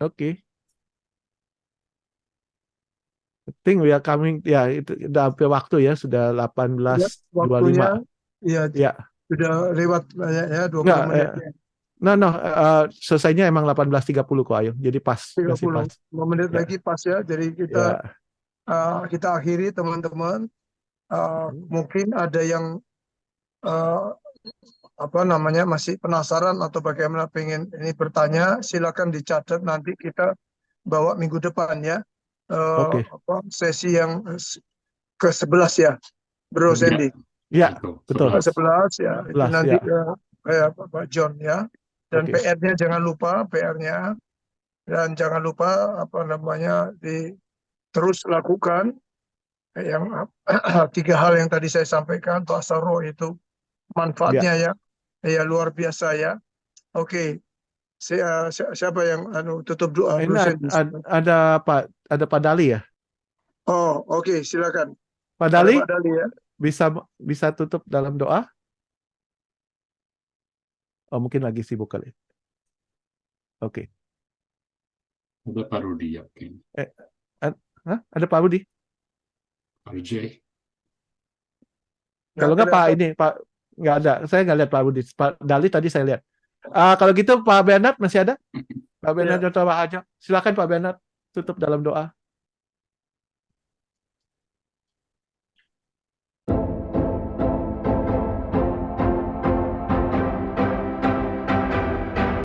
A: Okay. I think we are coming. Ya, itu udah hampir waktu ya, sudah 18.25.
J: Iya, sudah lewat ya 20 menit.
A: Selesainya emang 18.30 kok, ayo. Jadi pas.
J: 30
A: pas.
J: 5 menit lagi pas ya. Jadi kita akhiri teman-teman. Mungkin ada yang masih penasaran atau bagaimana pengen ini bertanya, silakan dicatat, nanti kita bawa minggu depan ya. Sesi yang ke-11 ya, Bro Sandy.
A: Ya, betul.
J: Ke-11 ya. Itu nanti Pak John ya. Dan PR-nya jangan lupa, dan jangan lupa terus lakukan yang 3 hal yang tadi saya sampaikan. Bahasa roh itu manfaatnya ya luar biasa ya. Oke. Siapa yang tutup doa?
A: Ini ada Pak Dali ya?
J: Oh, oke, silakan.
A: Pak Dali
J: ya.
A: Bisa tutup dalam doa? Oh, mungkin lagi sibuk kali. Oke.
G: Ada Pak Rudi ya.
A: Ada Pak Rudi?
G: Pak J.
A: Kalau nggak Pak ini, Pak nggak ada. Saya nggak lihat Pak Rudi. Pak Dali tadi saya lihat. Kalau gitu Pak Bernard masih ada? Pak Bernard atau Pak Ajo? Silakan Pak Bernard tutup dalam doa.